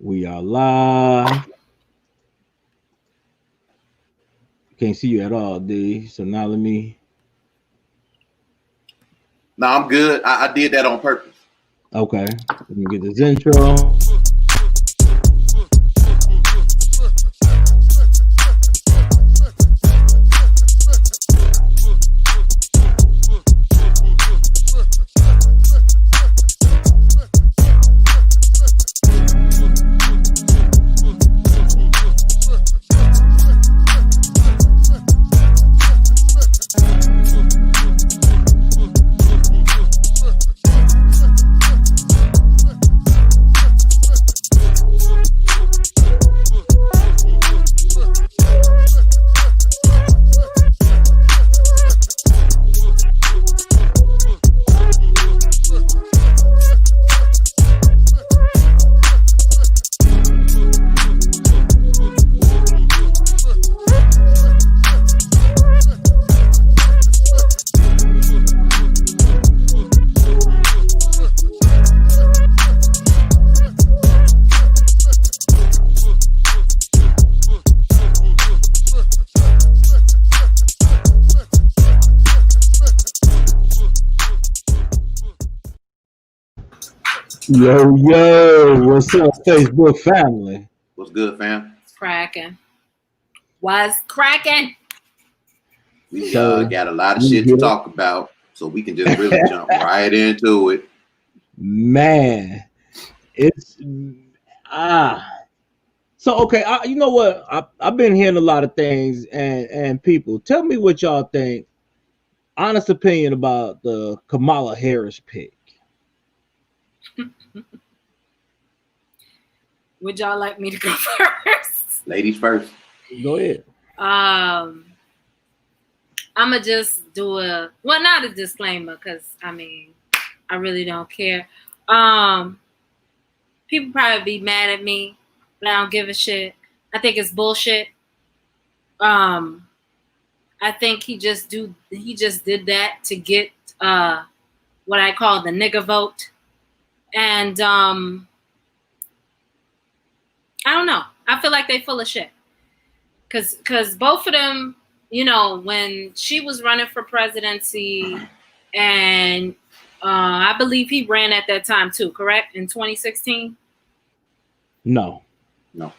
We are live. Can't see you at all, D. So now let me. No, I'm good. I did that on purpose. Okay. Let me get this intro. Yo, what's up, Facebook family? What's good, fam? It's cracking. What's cracking? We got a lot of shit to talk about, so we can just really jump right into it. Man, it's So okay, you know what? I've been hearing a lot of things, and people tell me what y'all think. Honest opinion about the Kamala Harris pick. Would y'all like me to go first? Ladies first. Go ahead. I'ma just do not a disclaimer, because I really don't care. People probably be mad at me, but I don't give a shit. I think it's bullshit. I think he just did that to get what I call the nigger vote. And I don't know. I feel like they full of shit. Cause both of them, you know, when she was running for presidency, and I believe he ran at that time too, correct? In 2016? No. No.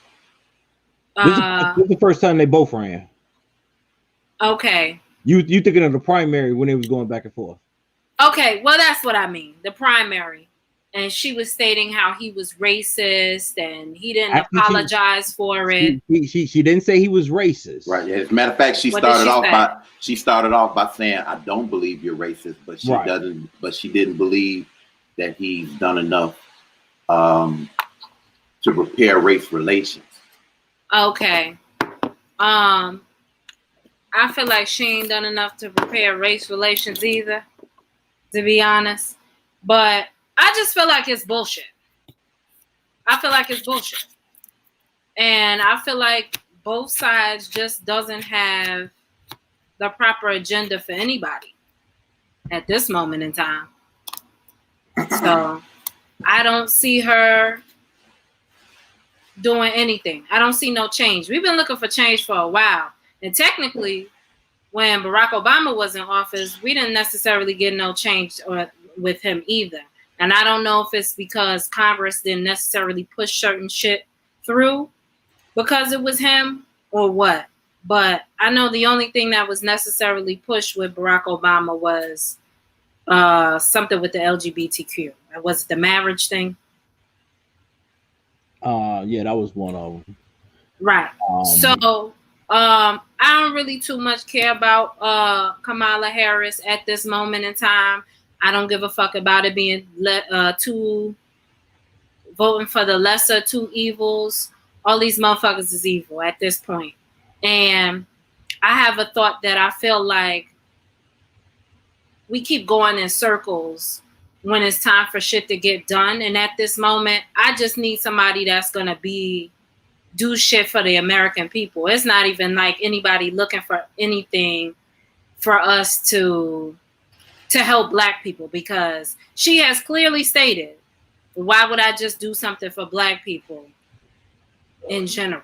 This is the first time they both ran. Okay. You thinking of the primary when they was going back and forth? Okay, well that's what I mean. The primary. And she was stating how he was racist and he didn't apologize for it. She didn't say he was racist. Right. As a matter of fact, she started off by saying, "I don't believe you're racist," but she doesn't. But she didn't believe that he's done enough to repair race relations. Okay. I feel like she ain't done enough to repair race relations either, to be honest. But I just feel like it's bullshit. And I feel like both sides just doesn't have the proper agenda for anybody at this moment in time. So I don't see her doing anything. I don't see no change. We've been looking for change for a while. And technically, when Barack Obama was in office, we didn't necessarily get no change with him either. And I don't know if it's because Congress didn't necessarily push certain shit through because it was him or what. But I know the only thing that was necessarily pushed with Barack Obama was something with the LGBTQ. Was it the marriage thing? Yeah, that was one of them. Right. So I don't really too much care about Kamala Harris at this moment in time. I don't give a fuck about it being voting for the lesser two evils. All these motherfuckers is evil at this point. And I have a thought that I feel like we keep going in circles when it's time for shit to get done. And at this moment, I just need somebody that's going to do shit for the American people. It's not even like anybody looking for anything for us to help Black people, because she has clearly stated, why would I just do something for Black people in general.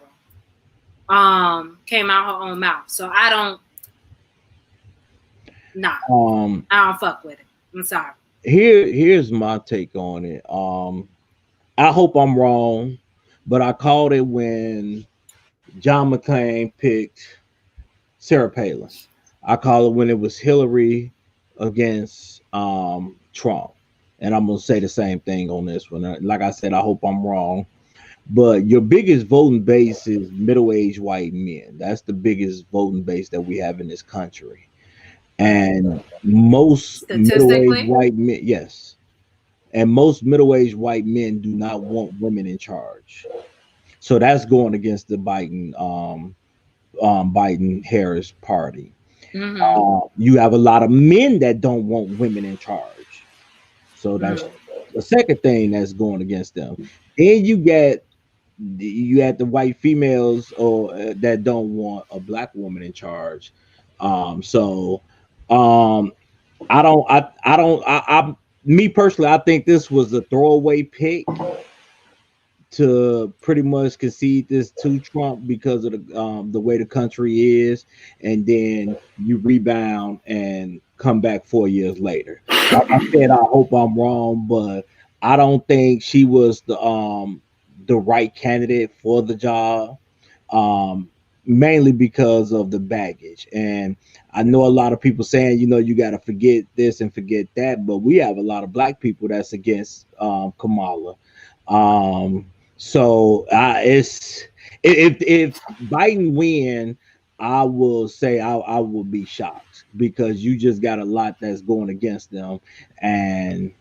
Came out her own mouth. So I don't I don't fuck with it. I'm sorry. Here's my take on it. I hope I'm wrong, but I called it when John McCain picked Sarah Palin. I call it when it was Hillary against Trump. And I'm gonna say the same thing on this one. Like I said, I hope I'm wrong. But your biggest voting base is middle-aged white men. That's the biggest voting base that we have in this country. And most middle-aged white men, yes. And most middle-aged white men do not want women in charge. So that's going against the Biden Harris party. You have a lot of men that don't want women in charge. So that's the second thing that's going against them. Then you had the white females or that don't want a black woman in charge. Me personally, I think this was a throwaway pick to pretty much concede this to Trump because of the way the country is, and then you rebound and come back 4 years later. Like I said, I hope I'm wrong, but I don't think she was the right candidate for the job, mainly because of the baggage. And I know a lot of people saying, you got to forget this and forget that, but we have a lot of black people that's against Kamala. So if Biden win, I will say I will be shocked because you just got a lot that's going against them. And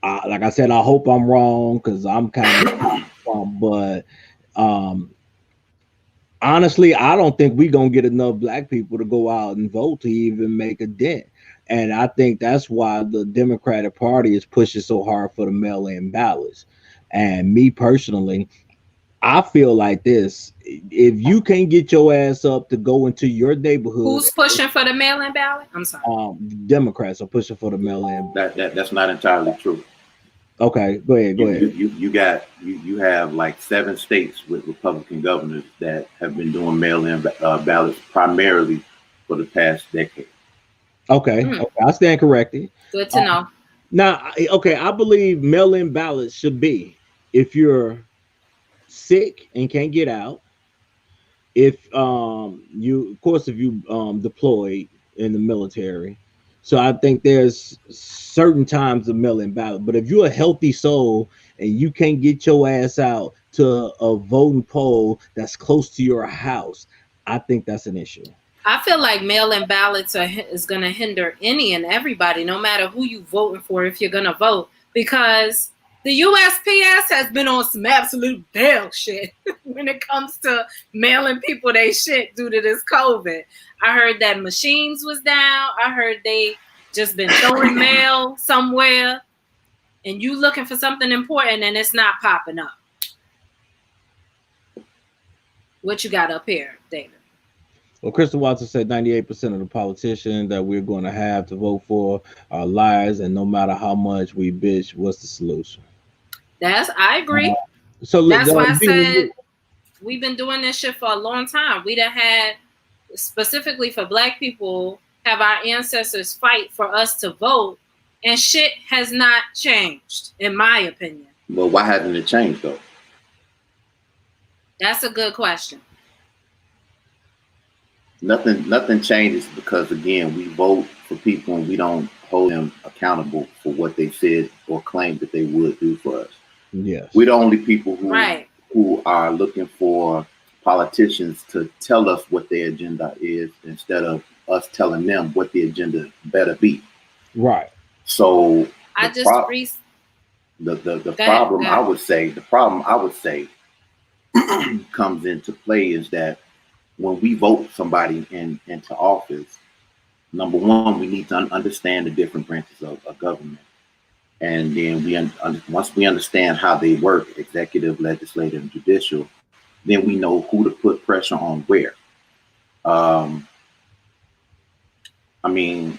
like I said, I hope I'm wrong because I'm kind of wrong, but honestly, I don't think we're going to get enough black people to go out and vote to even make a dent. And I think that's why the Democratic Party is pushing so hard for the mail-in ballots. And me personally, I feel like this. If you can't get your ass up to go into your neighborhood. Who's pushing for the mail-in ballot? I'm sorry. Democrats are pushing for the mail-in. That's not entirely true. Okay, go ahead. You have like 7 states with Republican governors that have been doing mail-in ballots primarily for the past decade. Okay, I stand corrected. Good to know. Now, okay, I believe mail-in ballots should be if you're sick and can't get out, if you deployed in the military. So I think there's certain times of mail-in ballot, but if you're a healthy soul and you can't get your ass out to a voting poll that's close to your house, I think that's an issue. I feel like mail-in ballots is going to hinder any and everybody, no matter who you voting for, if you're going to vote, because the USPS has been on some absolute bullshit when it comes to mailing people they shit due to this COVID. I heard that machines was down. I heard they just been throwing mail somewhere, and you looking for something important and it's not popping up. What you got up here, David? Well, Crystal Watson said 98% of the politicians that we're going to have to vote for are liars, and no matter how much we bitch, what's the solution? I agree. So that's why I said we've been doing this shit for a long time. We done had, specifically for black people, have our ancestors fight for us to vote, and shit has not changed, in my opinion. Well, why hasn't it changed though? That's a good question. Nothing changes because, again, we vote for people and we don't hold them accountable for what they said or claimed that they would do for us. Yes. We're the only people who are looking for politicians to tell us what their agenda is instead of us telling them what the agenda better be. Right. So the problem I would say comes into play is that when we vote somebody into office, number one, we need to understand the different branches of government. And then once we understand how they work, executive, legislative, and judicial, then we know who to put pressure on where. I mean,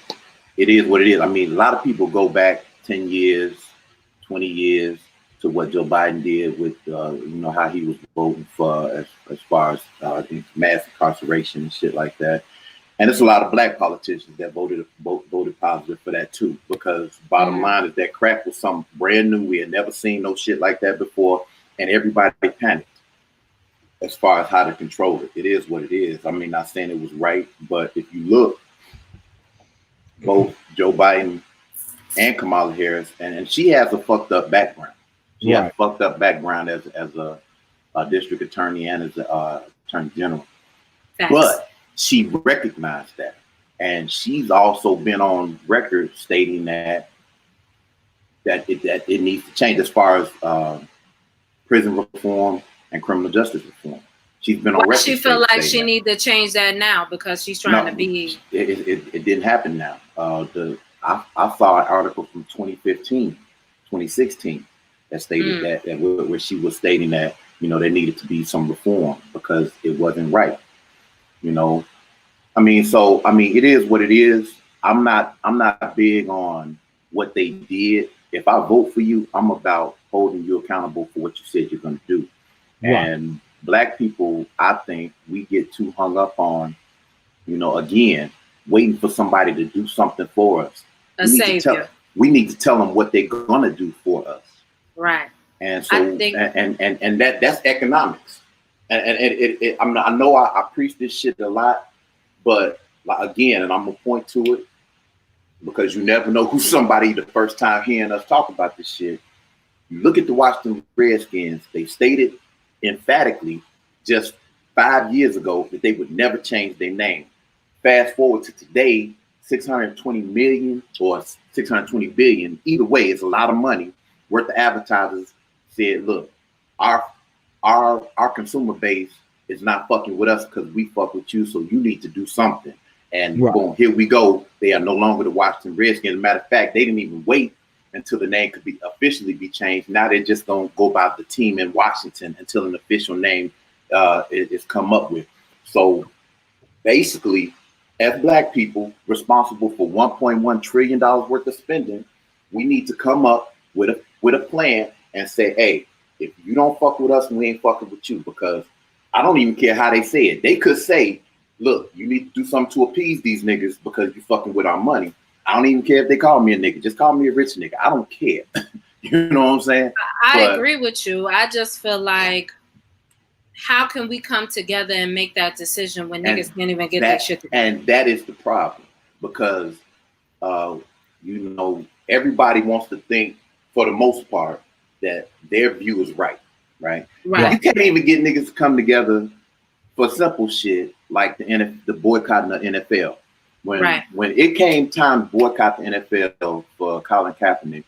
it is what it is. I mean, a lot of people go back 10 years, 20 years what Joe Biden did with how he was voting for as far as mass incarceration and shit like that. And there's a lot of black politicians that voted positive for that too, because bottom line is that crack was something brand new. We had never seen no shit like that before, and everybody panicked as far as how to control it. It is what it is. I mean, not saying it was right, but if you look, both Joe Biden and Kamala Harris, and she has a fucked up background. She has a fucked up background as a district attorney and as a attorney general. Thanks. But she recognized that, and she's also been on record stating that it needs to change as far as prison reform and criminal justice reform. She's been on record. She feel like she need to change that now because she's trying to be. It didn't happen now. I saw an article from 2016 that stated that where she was stating that there needed to be some reform because it wasn't right. It is what it is. I'm not big on what they did. If I vote for you, I'm about holding you accountable for what you said you're going to do. Right. And black people, I think we get too hung up on, again, waiting for somebody to do something for us. We need to tell them what they're going to do for us. Right. And so, and that's economics. And I know I preach this shit a lot, but again, and I'm gonna point to it because you never know who's somebody the first time hearing us talk about this shit. You look at the Washington Redskins; they stated emphatically just 5 years ago that they would never change their name. Fast forward to today, 620 million or 620 billion. Either way, it's a lot of money worth of advertisers said, look, our consumer base is not fucking with us because we fuck with you, so you need to do something. And boom, here we go. They are no longer the Washington Redskins. As a matter of fact, they didn't even wait until the name could be officially be changed. Now they're just gonna go by the team in Washington until an official name is come up with. So basically, as black people responsible for $1.1 trillion worth of spending, we need to come up with a plan and say, hey, if you don't fuck with us, we ain't fucking with you, because I don't even care how they say it. They could say, look, you need to do something to appease these niggas because you fucking with our money. I don't even care if they call me a nigga. Just call me a rich nigga. I don't care. You know what I'm saying? I agree with you. I just feel like, how can we come together and make that decision when niggas can't even get that shit together? And that is the problem, because, everybody wants to think, for the most part, that their view is right. You can't even get niggas to come together for simple shit like the boycotting the NFL. When it came time to boycott the NFL for Colin Kaepernick,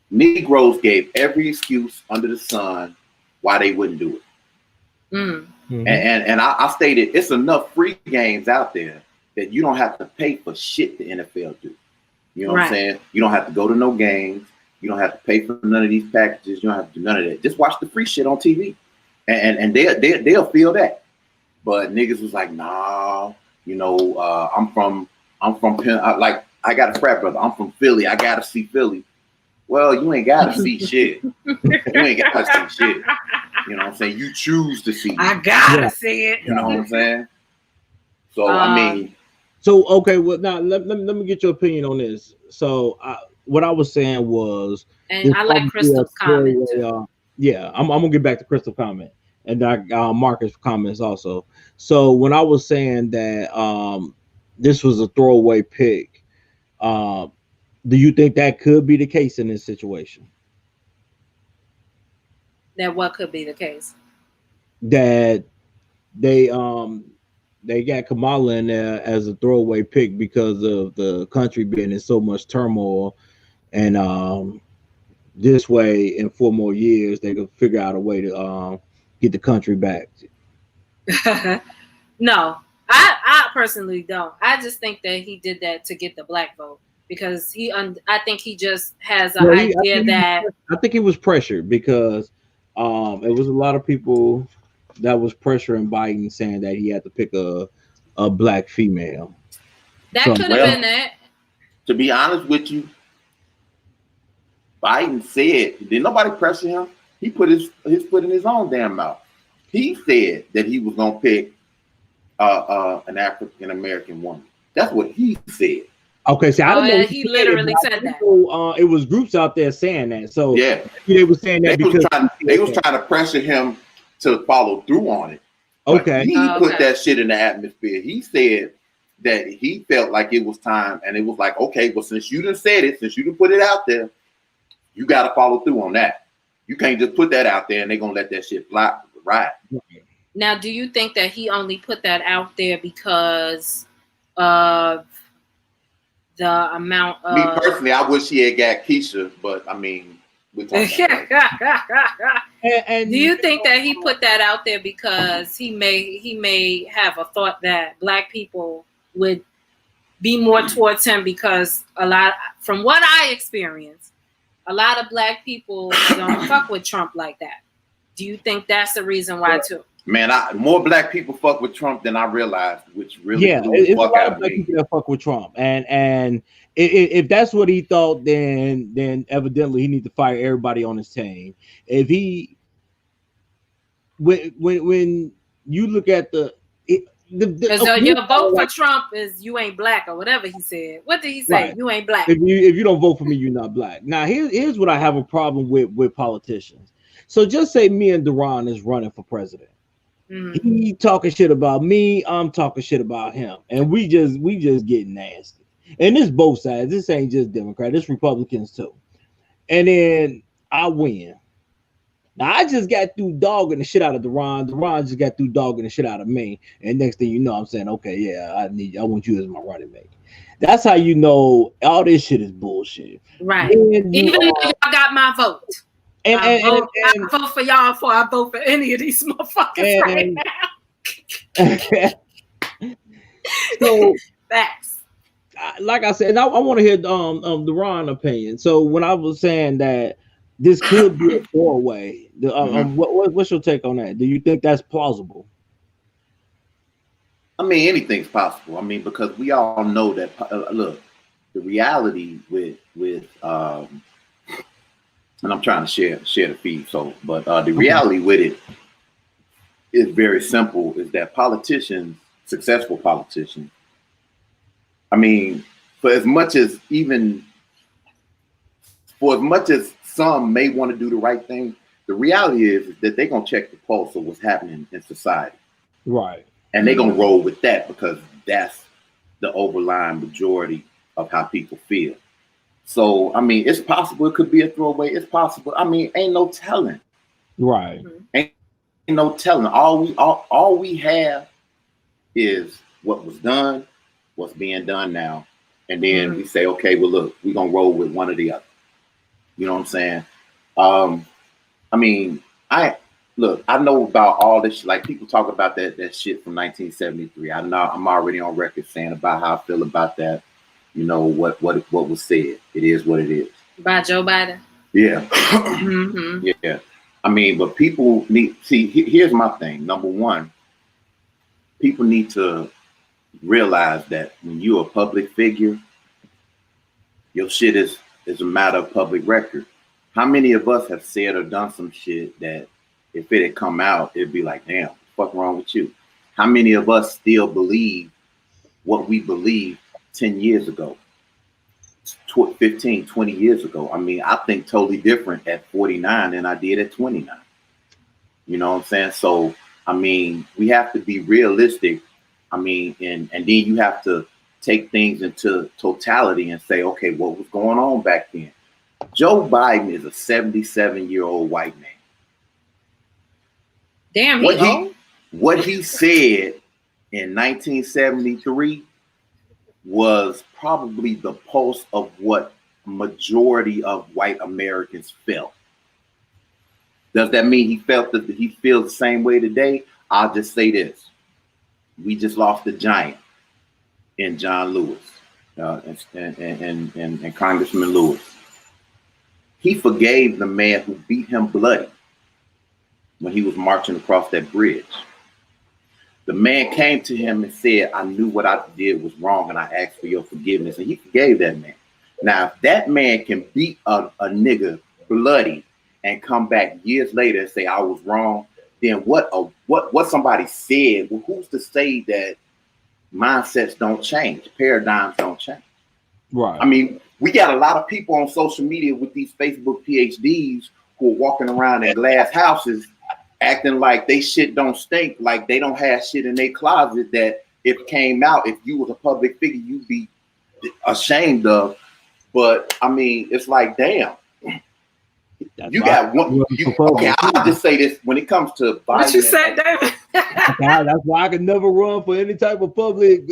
Negroes gave every excuse under the sun why they wouldn't do it. Mm-hmm. And I stated, it's enough free games out there that you don't have to pay for shit the NFL do. You know what I'm saying? You don't have to go to no games. You don't have to pay for none of these packages. You don't have to do none of that. Just watch the free shit on TV, and they'll feel that. But niggas was like, nah, I'm from like, I got a frat brother. I'm from Philly. I gotta see Philly. Well, you ain't gotta see shit. You ain't gotta see shit. You know what I'm saying? You choose to see it. I gotta see it. You know what I'm saying? So So okay, well now let me get your opinion on this. So what I was saying was, and I like Crystal's comment too. I'm gonna get back to Crystal's comment and Marcus' comments also. So when I was saying that this was a throwaway pick, do you think that could be the case in this situation? That what could be the case? That they got Kamala in there as a throwaway pick because of the country being in so much turmoil, and this way in 4 more years they could figure out a way to get the country back. No, I personally don't. I just think that he did that to get the black vote, because I think he just has an idea that I think he was pressured because it was a lot of people that was pressuring Biden, saying that he had to pick a black female. That could have been that. To be honest with you, Biden said, did nobody pressure him? He put his foot in his own damn mouth. He said that he was gonna pick an African American woman. That's what he said. Okay, see, I didn't know he literally said that. It was groups out there saying that. So yeah, they were saying that they was trying to pressure him to follow through on it. Okay, he put that shit in the atmosphere. He said that he felt like it was time, and it was like, okay, well, since you done said it, since you done put it out there, you got to follow through on that. You can't just put that out there and they're gonna let that shit fly right. Now, do you think that he only put that out there because of the amount of... Me personally, I wish he had got Keisha, but I mean, we're talking about and do you think that he put that out there because he may have a thought that Black people would be more towards him, because from what I experienced, a lot of Black people don't fuck with Trump like that. Do you think that's the reason why too? Man, more Black people fuck with Trump than I realized, which really it's a lot of Black people that fuck with Trump, and if that's what he thought, then evidently he needs to fire everybody on his team. If he, when you look at your vote for Trump is you ain't Black or whatever he said. What did he say? Right. You ain't Black. If you don't vote for me, you're not Black. Now here's what I have a problem with politicians. So just say me and Duran is running for president. He talking shit about me, I'm talking shit about him, and we just getting nasty. And this both sides. This ain't just Democrat. This Republicans too. And then I win. Now I just got through dogging the shit out of Duran. Duran just got through dogging the shit out of me. And next thing you know, I'm saying, okay, yeah, I want you as my running mate. That's how you know all this shit is bullshit. Right. Even though y'all got my vote. And I vote for y'all before I vote for any of these motherfuckers right now. So facts. Like I said, I want to hear the Ron opinion. So when I was saying that this could be a doorway, what's your take on that? Do you think that's plausible? I mean, anything's possible. I mean, because we all know that. Look, the reality with and I'm trying to share the feed. So, but the reality with it is very simple: is that politicians, successful politicians, I mean, for as much as some may want to do the right thing, the reality is that they're gonna check the pulse of what's happening in society, right? And they're gonna roll with that because that's the overlying majority of how people feel. So, I mean, it's possible it could be a throwaway. It's possible. I mean, ain't no telling. Right. Ain't no telling. All we have is what was done, what's being done now. And then we say, okay, well, look, we're going to roll with one or the other. You know what I'm saying? I mean, I know about all this. Like, people talk about that shit from 1973. I'm already on record saying about how I feel about that. You know what was said. It is what it is. By Joe Biden. Yeah. Yeah. I mean, but people need here's my thing. Number one, people need to realize that when you're a public figure, your shit is a matter of public record. How many of us have said or done some shit that if it had come out, it'd be like, damn, what the fuck wrong with you? How many of us still believe what we believed 10 years ago, 15, 20 years ago? I mean, I think totally different at 49 than I did at 29. You know what I'm saying? So, I mean, we have to be realistic. I mean, and then you have to take things into totality and say, okay, what was going on back then? Joe Biden is a 77-year-old white man. Damn, what he said in 1973 was probably the pulse of what majority of white Americans felt. Does that mean he feels the same way today? I'll just say this. We just lost a giant in John Lewis and Congressman Lewis. He forgave the man who beat him bloody when he was marching across that bridge. The man came to him and said, I knew what I did was wrong and I asked for your forgiveness. And he forgave that man. Now, if that man can beat a nigga bloody and come back years later and say I was wrong, then what somebody said, well, who's to say that mindsets don't change, paradigms don't change? Right. I mean, we got a lot of people on social media with these Facebook PhDs who are walking around in glass houses acting like they shit don't stink, like they don't have shit in their closet that if came out, if you was a public figure, you'd be ashamed of. But I mean, it's like, damn. That's you got one. Okay, I'll just say this: when it comes to Biden, what you said, David? That's why I could never run for any type of public.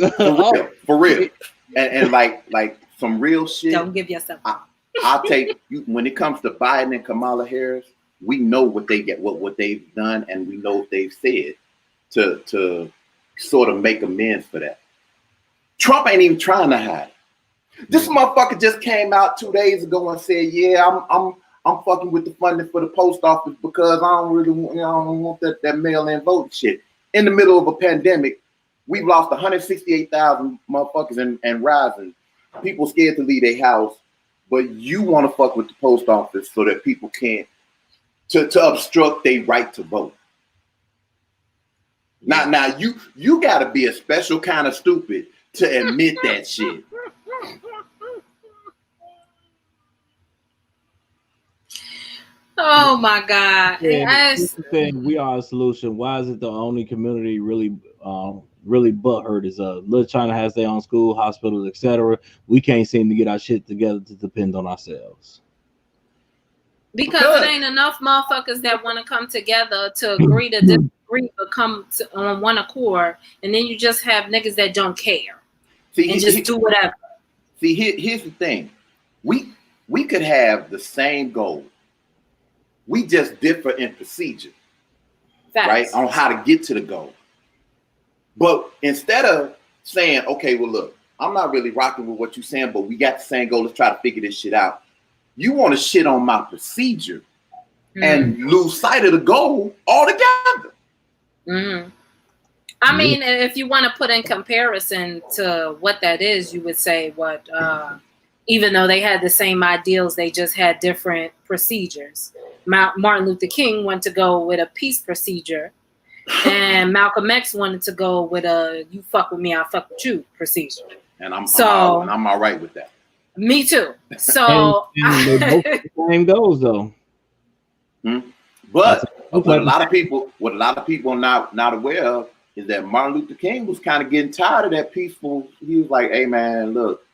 For real. And like some real shit. Don't give yourself. I'll take you when it comes to Biden and Kamala Harris. We know what they get, what they've done, and we know what they've said to sort of make amends for that. Trump ain't even trying to hide it. This motherfucker just came out 2 days ago and said, "Yeah, I'm fucking with the funding for the post office because I don't really want that mail-in vote shit." In the middle of a pandemic, we've lost 168,000 motherfuckers and rising. People scared to leave their house, but you want to fuck with the post office so that people can't to obstruct their right to vote. Now you got to be a special kind of stupid to admit that shit. Oh my God! Yes. We are a solution. Why is it the only community really butthurt is Little China has their own school, hospitals, etc. We can't seem to get our shit together to depend on ourselves. Because it ain't enough motherfuckers that want to come together to agree to disagree, but come on one accord, and then you just have niggas that don't care and just do whatever. See, here's the thing: we could have the same goal. We just differ in procedure, right? On how to get to the goal. But instead of saying, okay, well, look, I'm not really rocking with what you're saying, but we got the same goal. Let's try to figure this shit out. You want to shit on my procedure and lose sight of the goal altogether. I mean, if you want to put in comparison to what that is, you would say what, even though they had the same ideals, they just had different procedures. Martin Luther King wanted to go with a peace procedure, and Malcolm X wanted to go with a "you fuck with me, I'll fuck with you" procedure. And I'm all right with that. Me too. So and they both the same goals though. But what a lot of people not aware of is that Martin Luther King was kind of getting tired of that peaceful. He was like, "Hey man, look,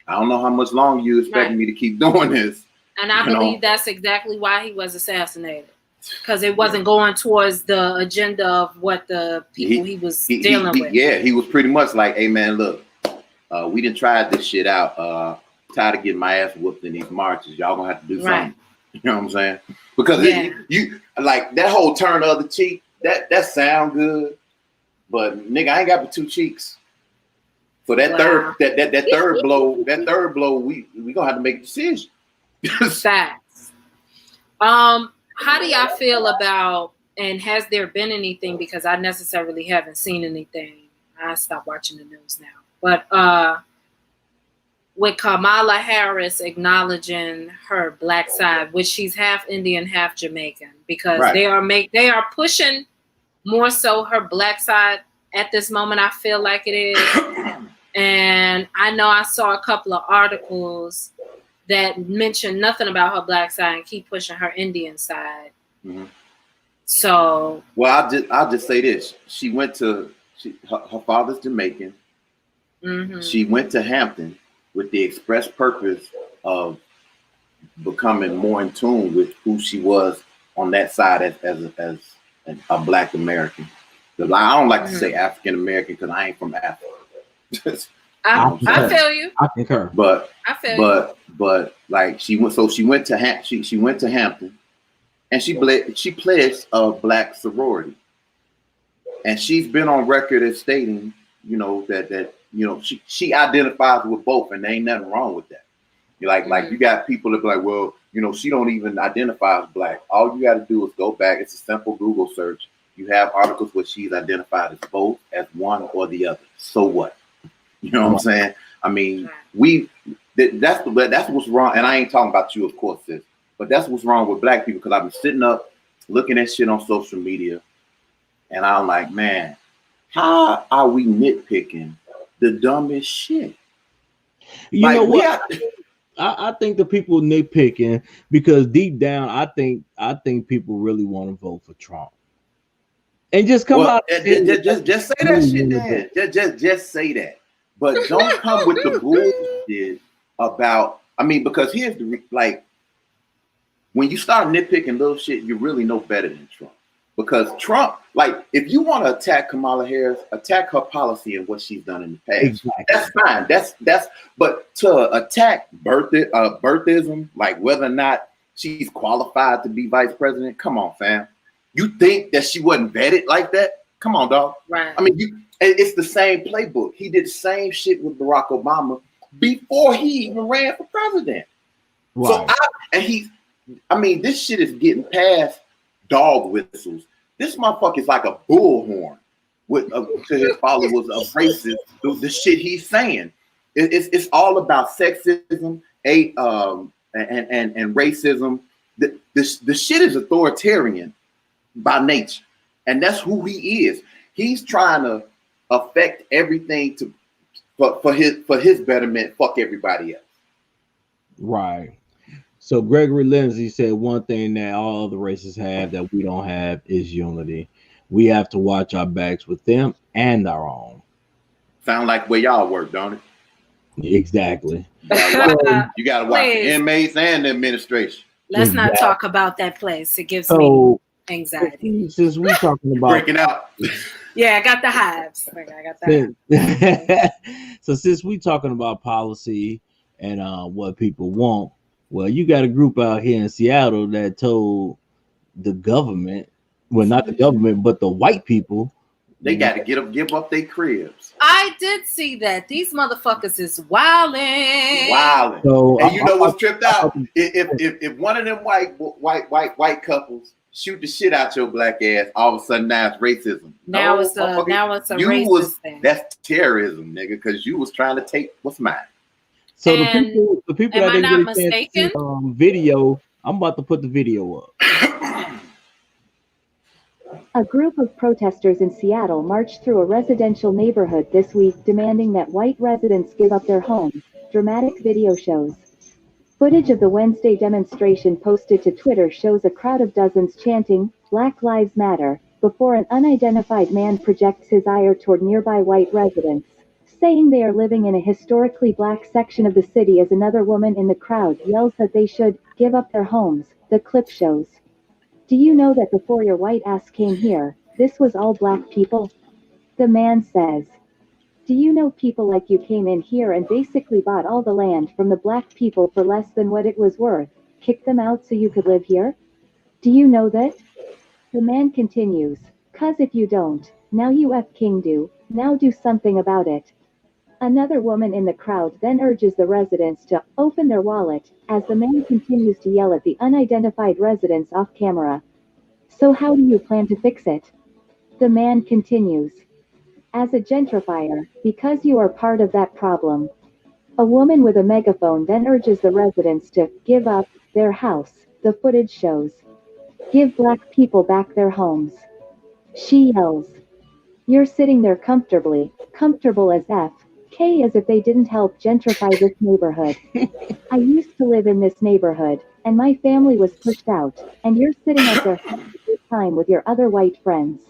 I don't know how much longer you expect me to keep doing this." And I believe that's exactly why he was assassinated, because it wasn't going towards the agenda of what the people he was dealing with. Yeah, he was pretty much like, "Hey man, look, we done tried this shit out. Tired of getting my ass whooped in these marches. Y'all gonna have to do something." You know what I'm saying? Because you like that whole turn the other cheek. That sound good, but nigga, I ain't got but two cheeks. So that third blow, we gonna have to make a decision. Facts. How do y'all feel about, and has there been anything, because I necessarily haven't seen anything. I stopped watching the news now. But with Kamala Harris acknowledging her black side, which she's half Indian, half Jamaican, because they are pushing more so her black side at this moment. I feel like it is. And I know I saw a couple of articles that mention nothing about her black side and keep pushing her Indian side. So, well, I'll just say this: she went to her father's Jamaican. She went to Hampton with the express purpose of becoming more in tune with who she was on that side as a Black American. Because I don't like to say African American because I ain't from Africa. I feel you. I concur. But like she went to Hampton, and she pledged a black sorority, and she's been on record as stating, that she identifies with both, and there ain't nothing wrong with that. Like you got people that be like, well, she don't even identify as black. All you got to do is go back. It's a simple Google search. You have articles where she's identified as both, as one or the other. So what? You know what I'm saying? I mean, That's what's wrong. And I ain't talking about you, of course, sis. But that's what's wrong with black people, because I've been sitting up looking at shit on social media, and I'm like, man, how are we nitpicking the dumbest shit? You know what? I think the people nitpicking because deep down, I think people really want to vote for Trump. And just come out. Just say that shit, then. Just say that. But don't come with the bullshit about. I mean, because here's the like. When you start nitpicking little shit, you really know better than Trump. Because Trump, like, if you want to attack Kamala Harris, attack her policy and what she's done in the past. Exactly. That's fine. That's. But to attack birthism, like whether or not she's qualified to be vice president, come on, fam. You think that she wasn't vetted like that? Come on, dog. Right. I mean, it's the same playbook. He did the same shit with Barack Obama before he even ran for president. Right. So this shit is getting past dog whistles. This motherfucker is like a bullhorn to his followers of racist. The shit he's saying, it's all about sexism, and racism. The shit is authoritarian by nature, and that's who he is. He's trying to affect everything for his betterment. Fuck everybody else. Right. So Gregory Lindsay said one thing that all other races have that we don't have is unity. We have to watch our backs with them and our own. Sound like where y'all work, don't it? Exactly. You gotta watch the inmates and the administration. Let's not talk about that place. It gives me anxiety. Since we're talking about breaking out. Yeah, I got the hives. So since we're talking about policy and what people want, well, you got a group out here in Seattle that told the government, well, not the government, but the white people, they got to give up their cribs. I did see that. These motherfuckers is wilding. So, and you know what's tripped out? If one of them white couples shoot the shit out your black ass, all of a sudden now it's racism. Now it's a racist thing. That's terrorism, nigga, because you was trying to take what's mine. So the people that didn't get a chance to video, I'm about to put the video up. A group of protesters in Seattle marched through a residential neighborhood this week demanding that white residents give up their homes, dramatic video shows. Footage of the Wednesday demonstration posted to Twitter shows a crowd of dozens chanting, "Black Lives Matter," before an unidentified man projects his ire toward nearby white residents, saying they are living in a historically black section of the city as another woman in the crowd yells that they should give up their homes, the clip shows. "Do you know that before your white ass came here, this was all black people?" The man says. "Do you know people like you came in here and basically bought all the land from the black people for less than what it was worth, kicked them out so you could live here? Do you know that?" The man continues, "'Cause if you don't, now you f***ing do, now do something about it." Another woman in the crowd then urges the residents to open their wallet, as the man continues to yell at the unidentified residents off camera. "So how do you plan to fix it?" The man continues. "As a gentrifier, because you are part of that problem." A woman with a megaphone then urges the residents to give up their house, the footage shows. "Give black people back their homes." She yells. "You're sitting there comfortably, comfortable as F. K as if they didn't help gentrify this neighborhood. I used to live in this neighborhood, and my family was pushed out, and you're sitting out there having a good time with your other white friends."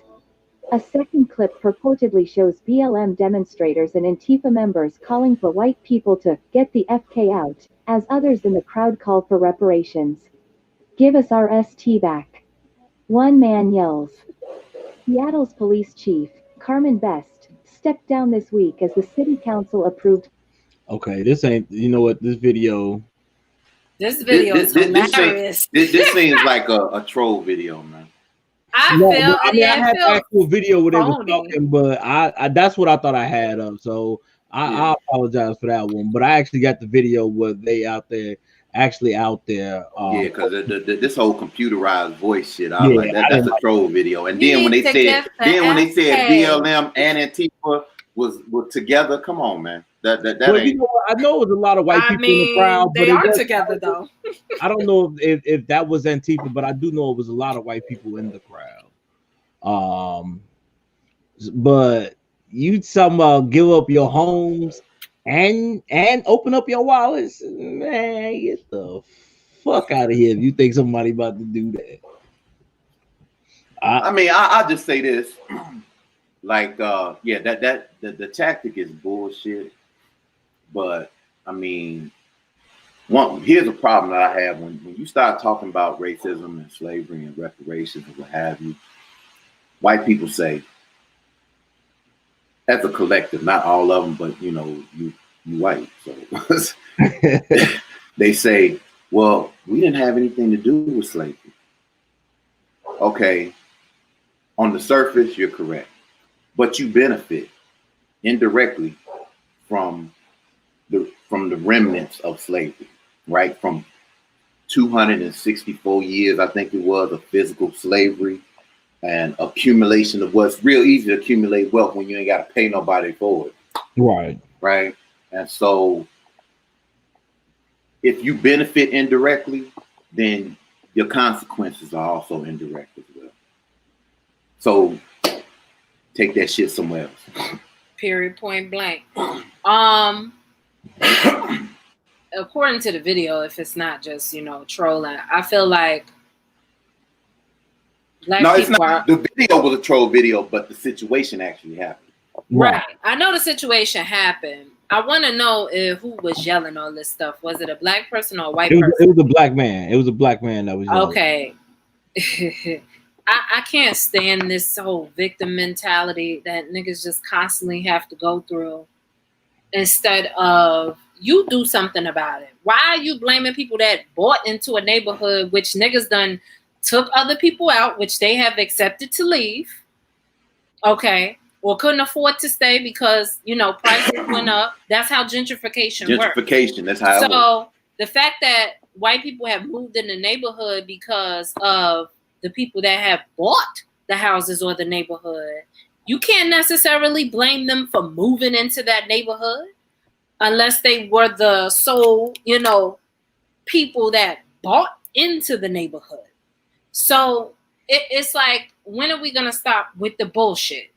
A second clip purportedly shows BLM demonstrators and Antifa members calling for white people to get the FK out, as others in the crowd call for reparations. "Give us our ST back," one man yells. Seattle's police chief, Carmen Best, stepped down this week as the city council approved. Okay, this ain't, you know what, this video is hilarious. This seems like a troll video, man. I had actual video where they was talking, but I that's what I thought I had of. So I apologize for that one. But I actually got the video where they actually out there. Because this whole computerized voice shit, I was like, that's a troll video. And then when they said BLM and Antifa were together, come on, man. That well, ain't. you know what? I know it was a lot of white people in the crowd, they but are together though. I don't know if that was Antifa, but I do know it was a lot of white people in the crowd. But you talking about give up your homes and open up your wallets, man, get the fuck out of here if you think somebody about to do that. I mean, I'll just say this. Like, yeah, the tactic is bullshit. But I mean, here's a problem that I have when you start talking about racism and slavery and reparations and what have you. White people say, as a collective, not all of them, but you know, you white, so they say, well, we didn't have anything to do with slavery. Okay, on the surface, you're correct, but you benefit indirectly from the remnants of slavery, right? From 264 years, I think it was, of physical slavery and accumulation of what's real easy to accumulate wealth when you ain't got to pay nobody for it. Right. Right. And so if you benefit indirectly, then your consequences are also indirect as well. So take that shit somewhere else. Period, point blank. According to the video, if it's not just, you know, trolling, I feel like it's not. The video was a troll video, but the situation actually happened. Right. I know the situation happened. I want to know who was yelling all this stuff. Was it a black person or a white person? It was a black man. It was a black man that was yelling. Okay. I can't stand this whole victim mentality that niggas just constantly have to go through instead of you do something about it. Why are you blaming people that bought into a neighborhood which niggas done took other people out, which they have accepted to leave, okay, or couldn't afford to stay because, you know, prices went up. That's how gentrification works. Gentrification, that's how it works. So the fact that white people have moved in the neighborhood because of the people that have bought the houses or the neighborhood, you can't necessarily blame them for moving into that neighborhood unless they were the sole, you know, people that bought into the neighborhood. So it's like, when are we gonna stop with the bullshit?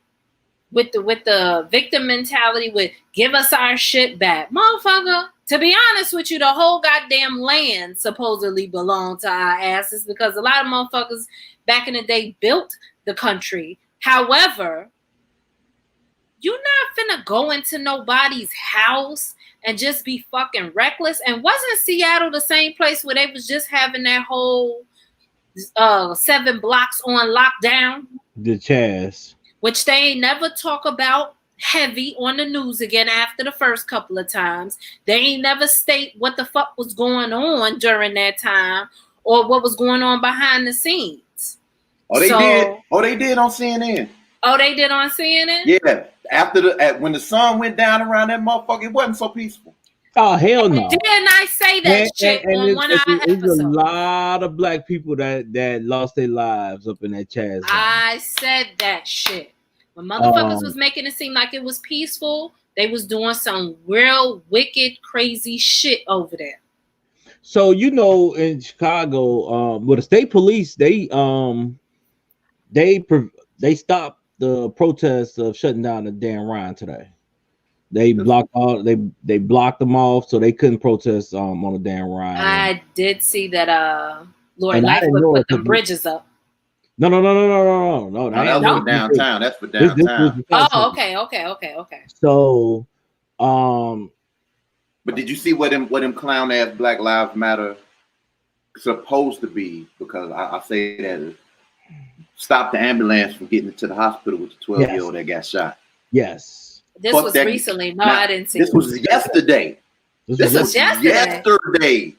With the victim mentality, with give us our shit back. Motherfucker, to be honest with you, the whole goddamn land supposedly belonged to our asses because a lot of motherfuckers back in the day built the country. However, you're not finna go into nobody's house and just be fucking reckless. And wasn't Seattle the same place where they was just having that whole 7 blocks on lockdown? The Chaz. Which they never talk about heavy on the news again after the first couple of times. They ain't never state what the fuck was going on during that time or what was going on behind the scenes. Oh, they did. Oh, they did on CNN. Oh, they did on CNN? Yeah. When the sun went down around that motherfucker, it wasn't so peaceful. Oh, hell no. Didn't I say that shit on one of our episodes? There's a lot of black people that lost their lives up in that Chaz. I said that shit. When motherfuckers was making it seem like it was peaceful, they was doing some real wicked, crazy shit over there. So, you know, in Chicago, well, the state police, they stopped the protests of shutting down the Dan Ryan today. They blocked they blocked them off, so they couldn't protest on the Dan Ryan. I did see that Lord Lightfoot put the bridges up. No. That was downtown. That's for downtown. Okay. So, but did you see what them clown ass Black Lives Matter supposed to be? Because I say that stop the ambulance from getting to the hospital with the 12-year-old that got shot. Yes. This was recently. No, I didn't see this. Was yesterday. This was yesterday.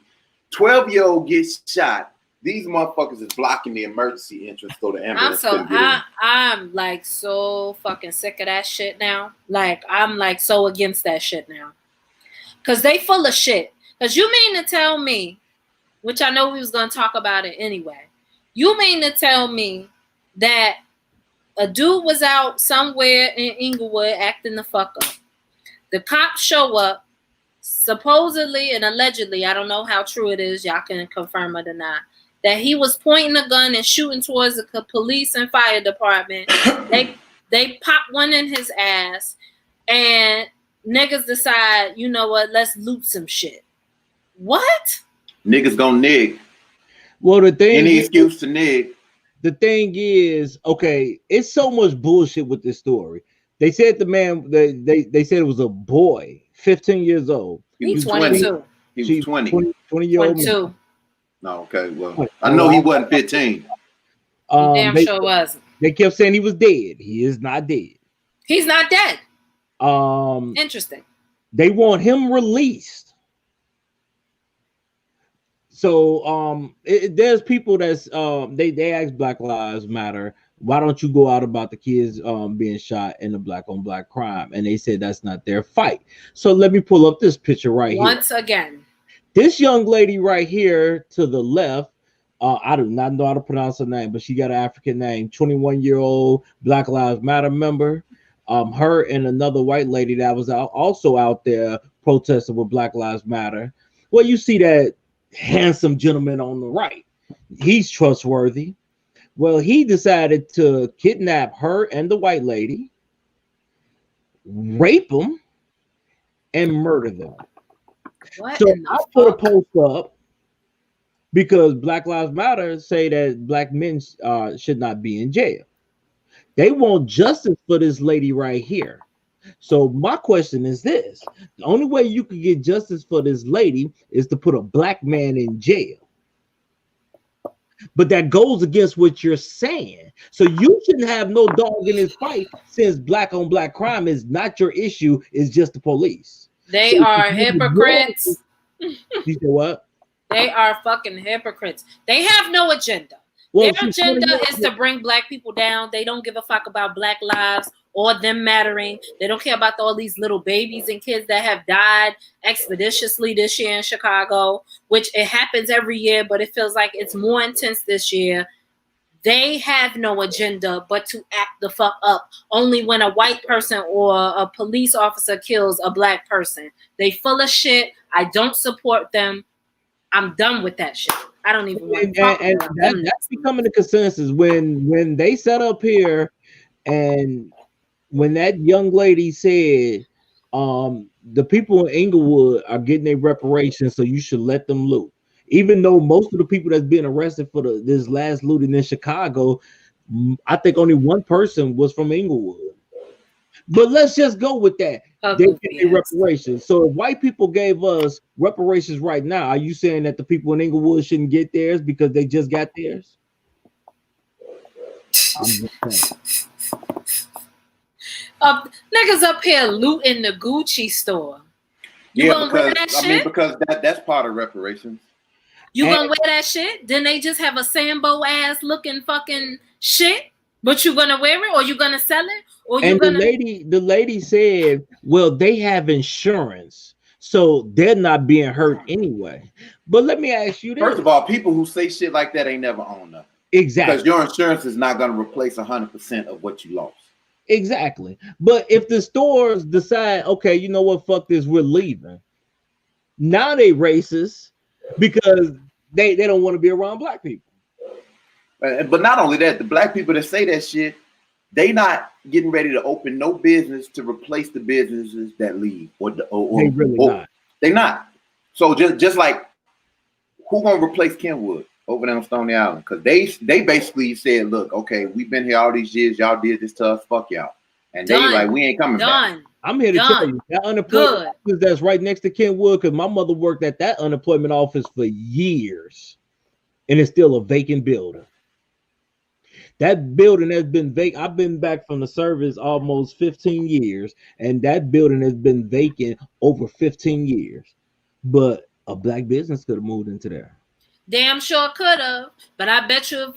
12-year-old gets shot. These motherfuckers is blocking the emergency entrance so the ambulance couldn't get in. I'm like so fucking sick of that shit now. Like I'm like so against that shit now. Cause they full of shit. Cause you mean to tell me, which I know we was gonna talk about it anyway. You mean to tell me that a dude was out somewhere in Inglewood acting the fuck up. The cops show up, supposedly and allegedly, I don't know how true it is, y'all can confirm or deny, that he was pointing a gun and shooting towards the police and fire department. They pop one in his ass, and niggas decide, you know what, let's loot some shit. What? Niggas gonna nig. Well, the thing any excuse to nig. The thing is, okay, it's so much bullshit with this story. They said the man, they said it was a boy, 15 years old. He's 22. He was 20. 20 year old. 22. No, okay, well, I know he wasn't 15. He damn sure wasn't. They kept saying he was dead. He is not dead. He's not dead. Interesting. They want him released. So there's people that's they ask Black Lives Matter, why don't you go out about the kids being shot in a black on black crime? And they said that's not their fight. So let me pull up this picture right once again. This young lady right here to the left, I do not know how to pronounce her name, but she got an African name, 21-year-old Black Lives Matter member. Her and another white lady that was also out there protesting with Black Lives Matter. Well, you see that handsome gentleman on the right. He's trustworthy. Well, he decided to kidnap her and the white lady, rape them, and murder them. What so I put a post up because Black Lives Matter say that black men should not be in jail. They want justice for this lady right here. So my question is this: the only way you can get justice for this lady is to put a black man in jail. But that goes against what you're saying. So you shouldn't have no dog in this fight, since black on black crime is not your issue, it's just the police. They are hypocrites. You said what? They are fucking hypocrites. They have no agenda. Their agenda is to bring black people down. They don't give a fuck about black lives or them mattering. They don't care about all these little babies and kids that have died expeditiously this year in Chicago, which it happens every year, but it feels like it's more intense this year. They have no agenda but to act the fuck up only when a white person or a police officer kills a black person. They full of shit. I don't support them. I'm done with that shit. I don't even want to talk about them. That's becoming a consensus when they set up here, and when that young lady said the people in Inglewood are getting their reparations, so you should let them loot. Even though most of the people that's been arrested for this last looting in Chicago, I think only one person was from Inglewood. But let's just go with that. They get their reparations. So if white people gave us reparations right now, are you saying that the people in Inglewood shouldn't get theirs because they just got theirs? Niggas up here looting the Gucci store. You gonna wear that shit? Because that's part of reparations. You gonna wear that shit? Then they just have a Sambo ass looking fucking shit, but you gonna wear it or you gonna sell it? Or you gonna... the lady said, well, they have insurance, so they're not being hurt anyway. But let me ask you this. First of all, people who say shit like that ain't never owned nothing. Exactly. Because your insurance is not gonna replace 100% of what you lost. Exactly. But if the stores decide, okay, you know what, fuck this, we're leaving. Now they racist because they don't want to be around black people. But not only that, the black people that say that shit, they not getting ready to open no business to replace the businesses that leave. They really not. They not. So just like, who gonna replace Kenwood over there on Stony Island? Because they basically said, look, okay, we've been here all these years, y'all did this to us, fuck y'all. And they like, we ain't coming back. I'm here to tell you, that unemployment office that's right next to Kenwood, because my mother worked at that unemployment office for years, and it's still a vacant building. That building has been vacant. I've been back from the service almost 15 years, and that building has been vacant over 15 years. But a black business could have moved into there. Damn sure could have, but I bet you if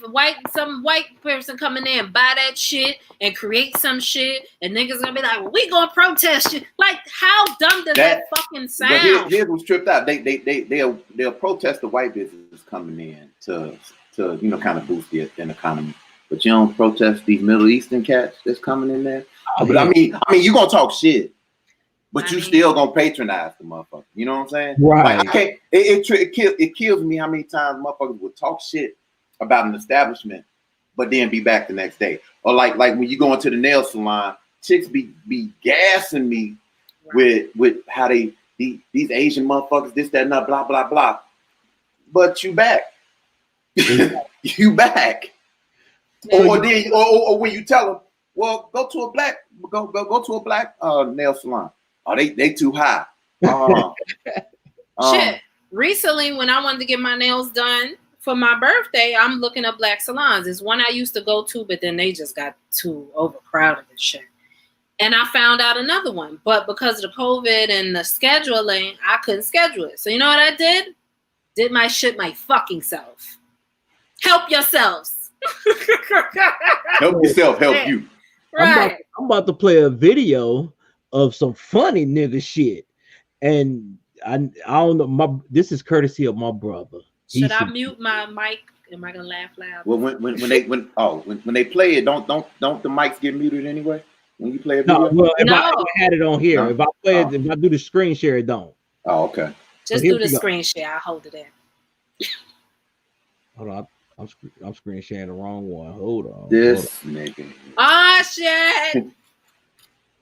some white person come in there and buy that shit and create some shit, and niggas gonna be like, well, we gonna protest you. Like, how dumb does that fucking sound? Here's what's tripped out. They'll protest the white business coming in to kind of boost the economy. But you don't protest these Middle Eastern cats that's coming in there. But I mean, you're gonna talk shit. But you still gonna patronize the motherfucker. You know what I'm saying? Right. Like, I can't. It kills me how many times motherfuckers will talk shit about an establishment, but then be back the next day. Or like when you go into the nail salon, chicks be gassing me with how these Asian motherfuckers, this, that, and that, blah, blah, blah. But you back. You back. Or when you tell them, well, go to a black nail salon. Oh, they too high. Shit. Recently, when I wanted to get my nails done for my birthday, I'm looking up black salons. It's one I used to go to, but then they just got too overcrowded and shit. And I found out another one, but because of the COVID and the scheduling, I couldn't schedule it. So you know what I did? Did my shit my fucking self. Help yourselves. Help yourself, help you. Right. I'm about to play a video of some funny nigga shit, and I don't know. This is courtesy of my brother. Should I mute my mic? Am I gonna laugh loud? Well, when they play it, don't the mics get muted anyway? When you play a video? No, well, if I had it on here, if I play it, if I do the screen share, it don't. Oh, okay. Just do the screen share. I'll hold it in. Hold on, I'm screen sharing the wrong one. Hold on. This nigga. Ah, shit.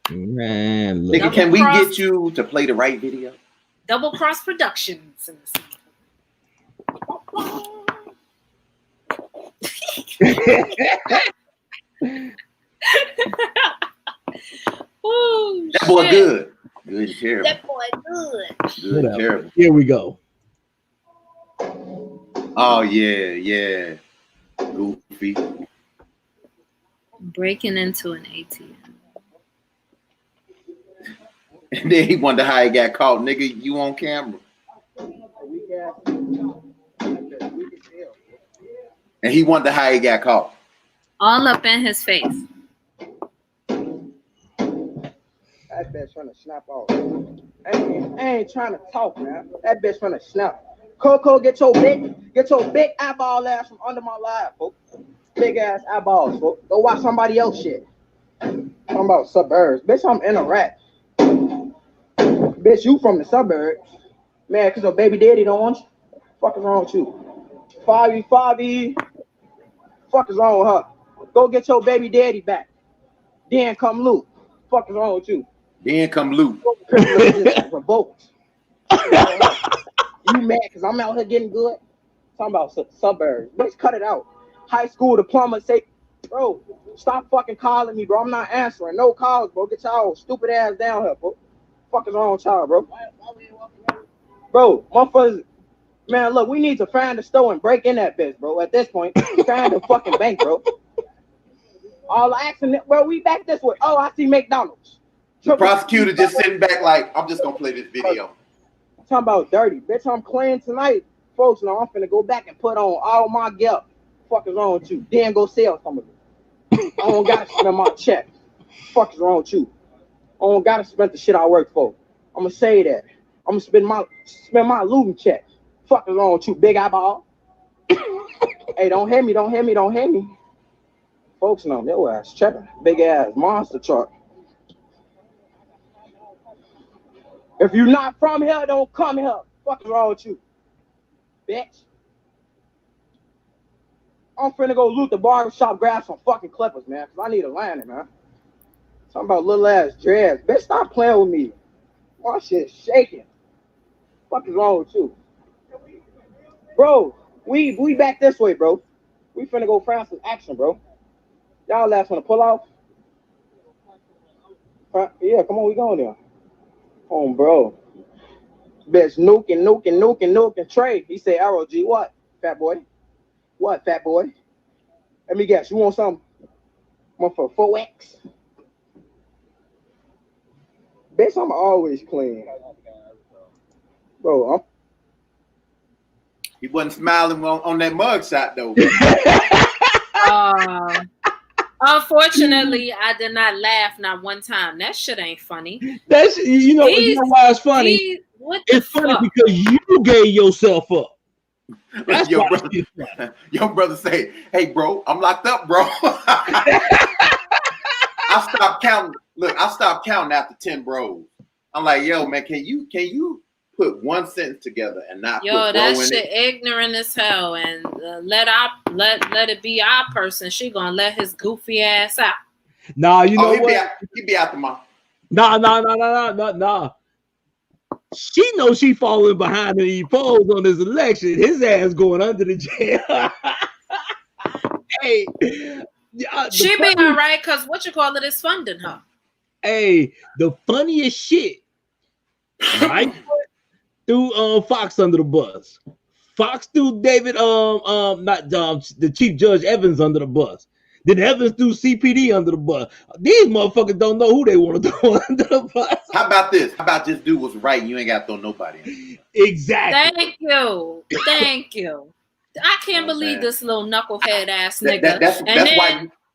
Man, nigga, can we get you to play the right video? Double Cross Productions. Ooh, that boy good. Good and terrible. That boy good. Good and terrible. Here we go. Oh yeah. Goofy. Breaking into an ATM. And then he wondered how he got caught. Nigga, you on camera. And he wondered how he got caught. All up in his face. That bitch trying to snap off. I ain't trying to talk, man. That bitch trying to snap. Coco, get your big eyeball ass from under my live, folks. Big ass eyeballs, folks. Go watch somebody else shit. Talking about suburbs. Bitch, I'm in a rap. Bitch, you from the suburbs. Man, cause your baby daddy don't want you. Fuck is wrong with you? Favi. Fuck is wrong with her? Go get your baby daddy back. Then come loot. Fuck is wrong with you? Then come loot. Revoked. You mad because I'm out here getting good? Talking about suburbs. Bitch, cut it out. High school diploma say, bro, stop fucking calling me, bro. I'm not answering. No calls, bro. Get y'all stupid ass down here, bro. Fuck is wrong with y'all, bro? Bro, motherfuckers, man, look, we need to find the store and break in that bitch, bro. At this point, find the fucking bank, bro. All accident, bro, we back this way. Oh, I see McDonald's. The prosecutor just sitting back like, I'm just gonna play this video. Talking about dirty. Bitch, I'm clean tonight. Folks, now I'm finna go back and put on all my gear. Fuck is wrong with you? Then go sell some of it. I don't gotta spend my check. Fuck is wrong with you? I don't gotta spend the shit I work for. I'm gonna say that. I'm gonna spend my looting check. Fuck is wrong with you, big eyeball? Hey, don't hit me. Folks know their ass checking. Big ass monster truck. If you're not from here, don't come here. Fuck is wrong with you, bitch? I'm finna go loot the barbershop, grab some fucking clippers, man, because I need a liner, man. Talking about little ass dreads. Bitch, stop playing with me. My shit's shaking. Fuck is wrong with you? Bro, we back this way, bro. We finna go find some action, bro. Y'all last wanna pull off? Yeah, come on, we going there. Oh, bro. Bitch, nuking. Trey, he said, ROG, what, fat boy? What, fat boy? Let me guess, you want something? Want for 4X? Bitch, I'm always clean. Bro, He wasn't smiling on that mugshot, though. Unfortunately, I did not laugh not one time. That shit ain't funny. That's you know why it's funny. It's funny because you gave yourself up. That's your brother say, "Hey, bro, I'm locked up, bro." I stopped counting. Look, I stopped counting after 10 bros. I'm like, yo, man, can you put one sentence together and not put bro that in shit it? ignorant as hell. And let it be our person. She gonna let his goofy ass out. Nah, you know what? He be out tomorrow. Nah. She knows she falling behind in the polls on this election. His ass going under the jail. Hey, she be all right because is funding her. Hey, the funniest shit. Right? Threw Fox under the bus. Fox threw David not the Chief Judge Evans under the bus. Then Evans threw CPD under the bus. These motherfuckers don't know who they want to throw under the bus. How about this? How about this dude was right and you ain't got to throw nobody in? Exactly. Thank you. I can't believe this little knucklehead ass nigga.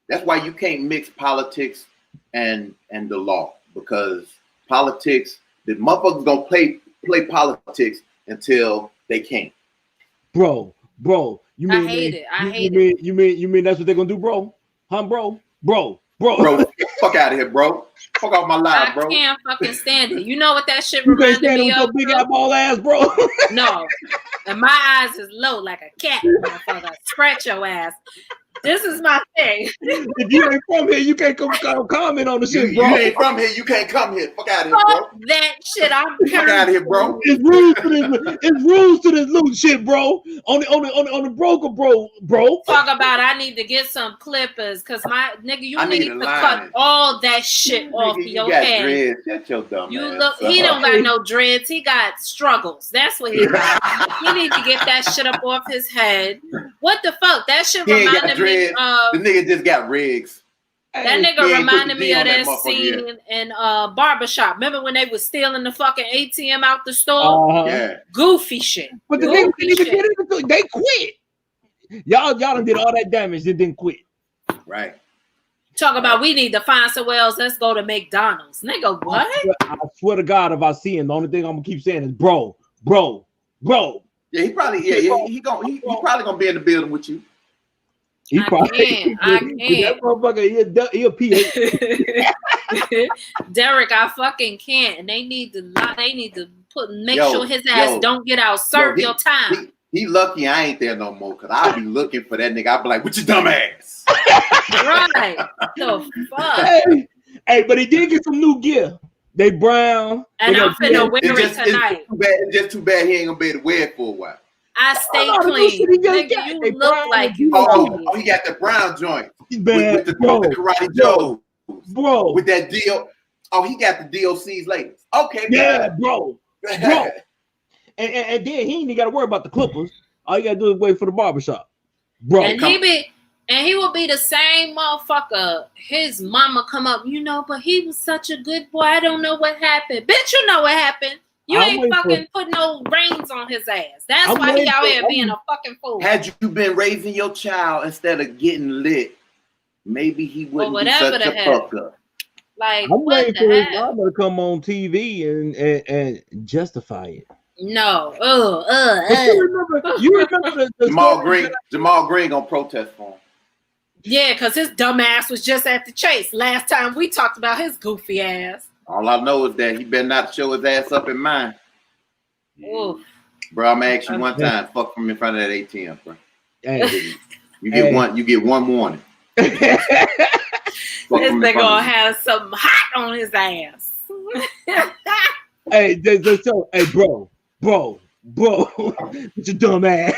That's why you can't mix politics and the law, because politics, the motherfuckers gonna play politics until they can't. Bro, you mean I hate it. You mean that's what they're gonna do, bro? Huh, bro? Fuck out of here, bro. Fuck off my life, bro. I can't fucking stand it. You know what that shit reminded me of? Your big eyeball ass, bro. No. And my eyes is low like a cat, motherfucker. Scratch your ass. This is my thing. If you ain't from here, you can't come comment on the shit, bro. You ain't from here, you can't come here. Fuck out of here, bro. That shit, I'm fuck out of here, bro. It's rules to this loot shit, bro. On the broker, bro. Talk about I need to get some clippers, cause my nigga, you need to cut all that shit off your head. That's your dumb you ass. Look, he don't got no dreads. He got struggles. That's what he got. He need to get that shit up off his head. What the fuck? That shit reminded me. The nigga just got rigs. That nigga reminded me of that scene in Barbershop. Remember when they was stealing the fucking ATM out the store? Yeah. Goofy shit. But the niggas didn't even get it. They quit. Y'all done did all that damage. They didn't quit. Right. Talk about we need to find somewhere else. Let's go to McDonald's. Nigga, what? I swear to God, if I see him, the only thing I'm gonna keep saying is bro. Yeah, he probably he probably gonna be in the building with you. I can't. That motherfucker, he'll Derek, I fucking can't. And they need to make sure his ass don't get out. Serve your time. He lucky I ain't there no more, because I'll be looking for that nigga. I'll be like, what your dumb ass? Right. The fuck? Hey, but he did get some new gear. They brown. And I'm finna wear it tonight. It's just too bad he ain't gonna be able to wear it for a while. I stay clean. Nigga, you look like you. Oh, he got the brown joint. With the Karate Joe. Bro. With that deal. Oh, he got the DOC's latest. Okay, yeah, bro. And then he ain't even got to worry about the clippers. All you got to do is wait for the barbershop. Bro. And he will be the same motherfucker. His mama come up, but he was such a good boy. I don't know what happened. Bitch, you know what happened. You ain't fucking put no reins on his ass. That's why he out here being a fucking fool. Had you been raising your child instead of getting lit, maybe he wouldn't be such a fuck up. Like, I'm waiting for his mama to come on TV and justify it. No. You remember the Jamal Green gonna protest for him. Yeah, because his dumb ass was just at the Chase last time we talked about his goofy ass. All I know is that he better not show his ass up in mine. Oof. Bro, I'm gonna ask you one time, fuck from in front of that ATM, bro. Hey. You get one warning. This nigga gonna have something hot on his ass. Hey, bro, with your dumb ass.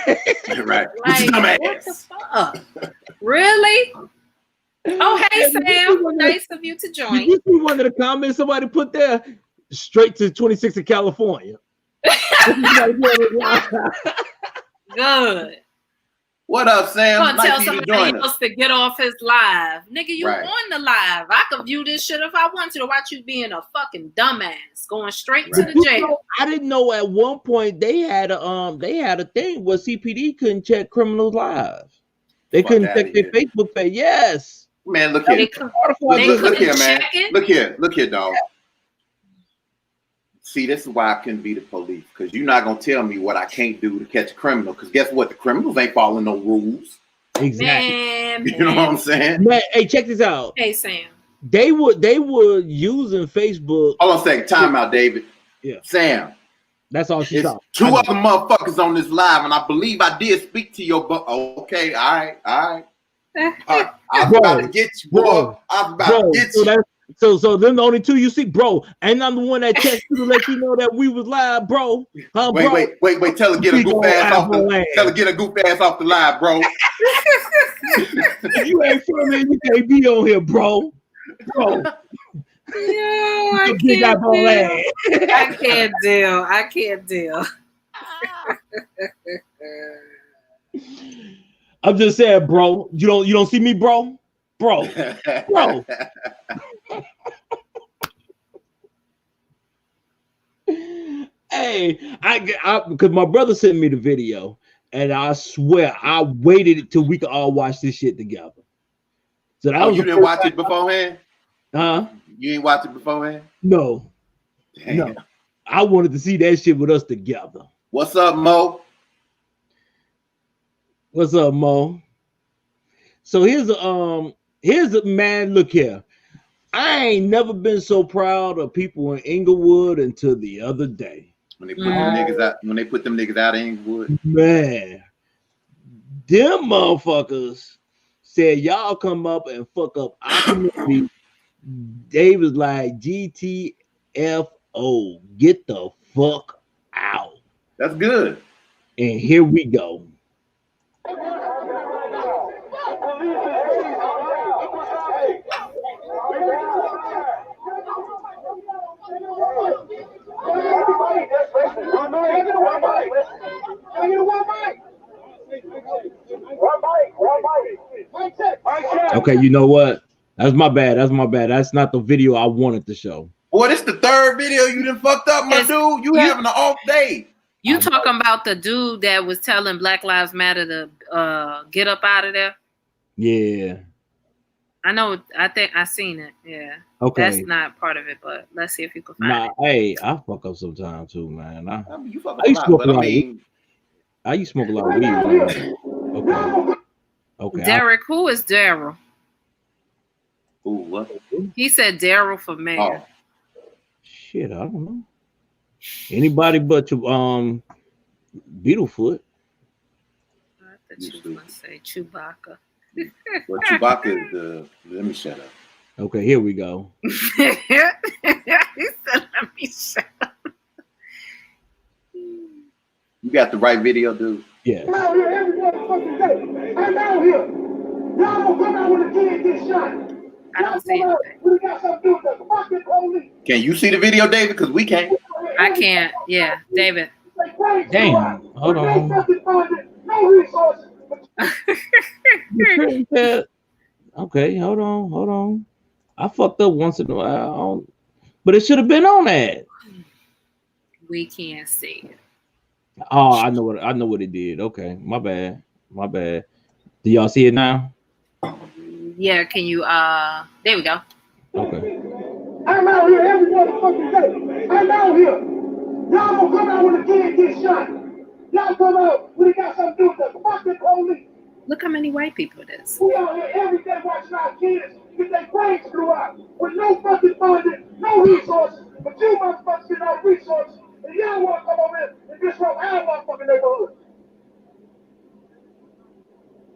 Right. Like, with your dumb ass. What the fuck? Really? Oh, hey, Sam. Nice of you to join. Did you see one of the comments somebody put there? Straight to 26 in California. Good. What up, Sam? I'm gonna tell somebody else to get off his live. Nigga, you on the live. I could view this shit if I wanted to watch you being a fucking dumbass going straight to the jail. I didn't know at one point they had a thing where CPD couldn't check criminals live. They couldn't check their Facebook page. Yes. Man, look here. Look here, man. Look here, dog. See, this is why I couldn't be the police, because you're not gonna tell me what I can't do to catch a criminal. Because guess what? The criminals ain't following no rules. Exactly. Man, you know what I'm saying? Man, hey, check this out. Hey, Sam. They were using Facebook. Hold on a second. Time out, David. Yeah. Sam. That's all she saw. Two other motherfuckers on this live, and I believe I did speak to your okay, all right. I was about to get you, bro. I was about to get you. So then the only two you see, bro. And I'm the one that texted you to let you know that we was live, bro. Huh, wait, bro? wait. Tell her get a goof ass off the. Tell her get a goof ass off the live, bro. If you ain't from here, you can't be on here, bro. Bro. Yo, I can't deal. I'm just saying, bro. You don't see me, bro. Bro. Hey, I because my brother sent me the video, and I swear I waited till we could all watch this shit together. So that was you didn't watch it beforehand? Huh? You ain't watch it beforehand? No. Damn. No. I wanted to see that shit with us together. What's up, Mo? What's up, Mo? So here's a man. Look here. I ain't never been so proud of people in Inglewood until the other day. When they put them niggas out, of Inglewood. Man, them motherfuckers said y'all come up and fuck up our community. They was like GTFO, get the fuck out. That's good. And here we go. Okay, you know what? That's my bad. That's not the video I wanted to show. Boy, this the third video you done fucked up, my dude. You having an off day. You talking about the dude that was telling Black Lives Matter to get up out of there? Yeah. I know. I think I seen it. Yeah. Okay. That's not part of it, but let's see if you can find it. Hey, I fuck up sometimes too, man. I mean, you fuck up a lot, but I mean, I used to smoke a lot of weed. Man. Okay. Derek, who is Daryl? Ooh, what? He said Daryl for mayor. Oh. Shit, I don't know. Anybody but Beetlefoot. I thought you was gonna say Chewbacca. Well, Chewbacca is the. Let me shut up. Okay, here we go. He said, "Let me shut up." You got the right video, dude. Yeah. I'm out here every motherfucking day. I'm out here. Y'all don't come out when the kid gets shot. I don't see it. We got something to do with the fucking police. Can you see the video, David? Because we can't. I can't. Yeah, David. Damn. Hold on. No resources. Okay, hold on. I fucked up once in a while, but it should have been on that. We can't see it. Oh, I know what it did. Okay, my bad. Do y'all see it now? Yeah, can you there we go. Okay. I'm out here every motherfucking day. I'm out here. Y'all don't come out when the kid gets shot. Y'all come out when it got something to do with the fucking police. Look how many white people it is. We out here every day watching our kids get their brains screwed out with no fucking funding, no resources. But you motherfuckers get no resources, and y'all want to come over here and disrupt our motherfucking neighborhood.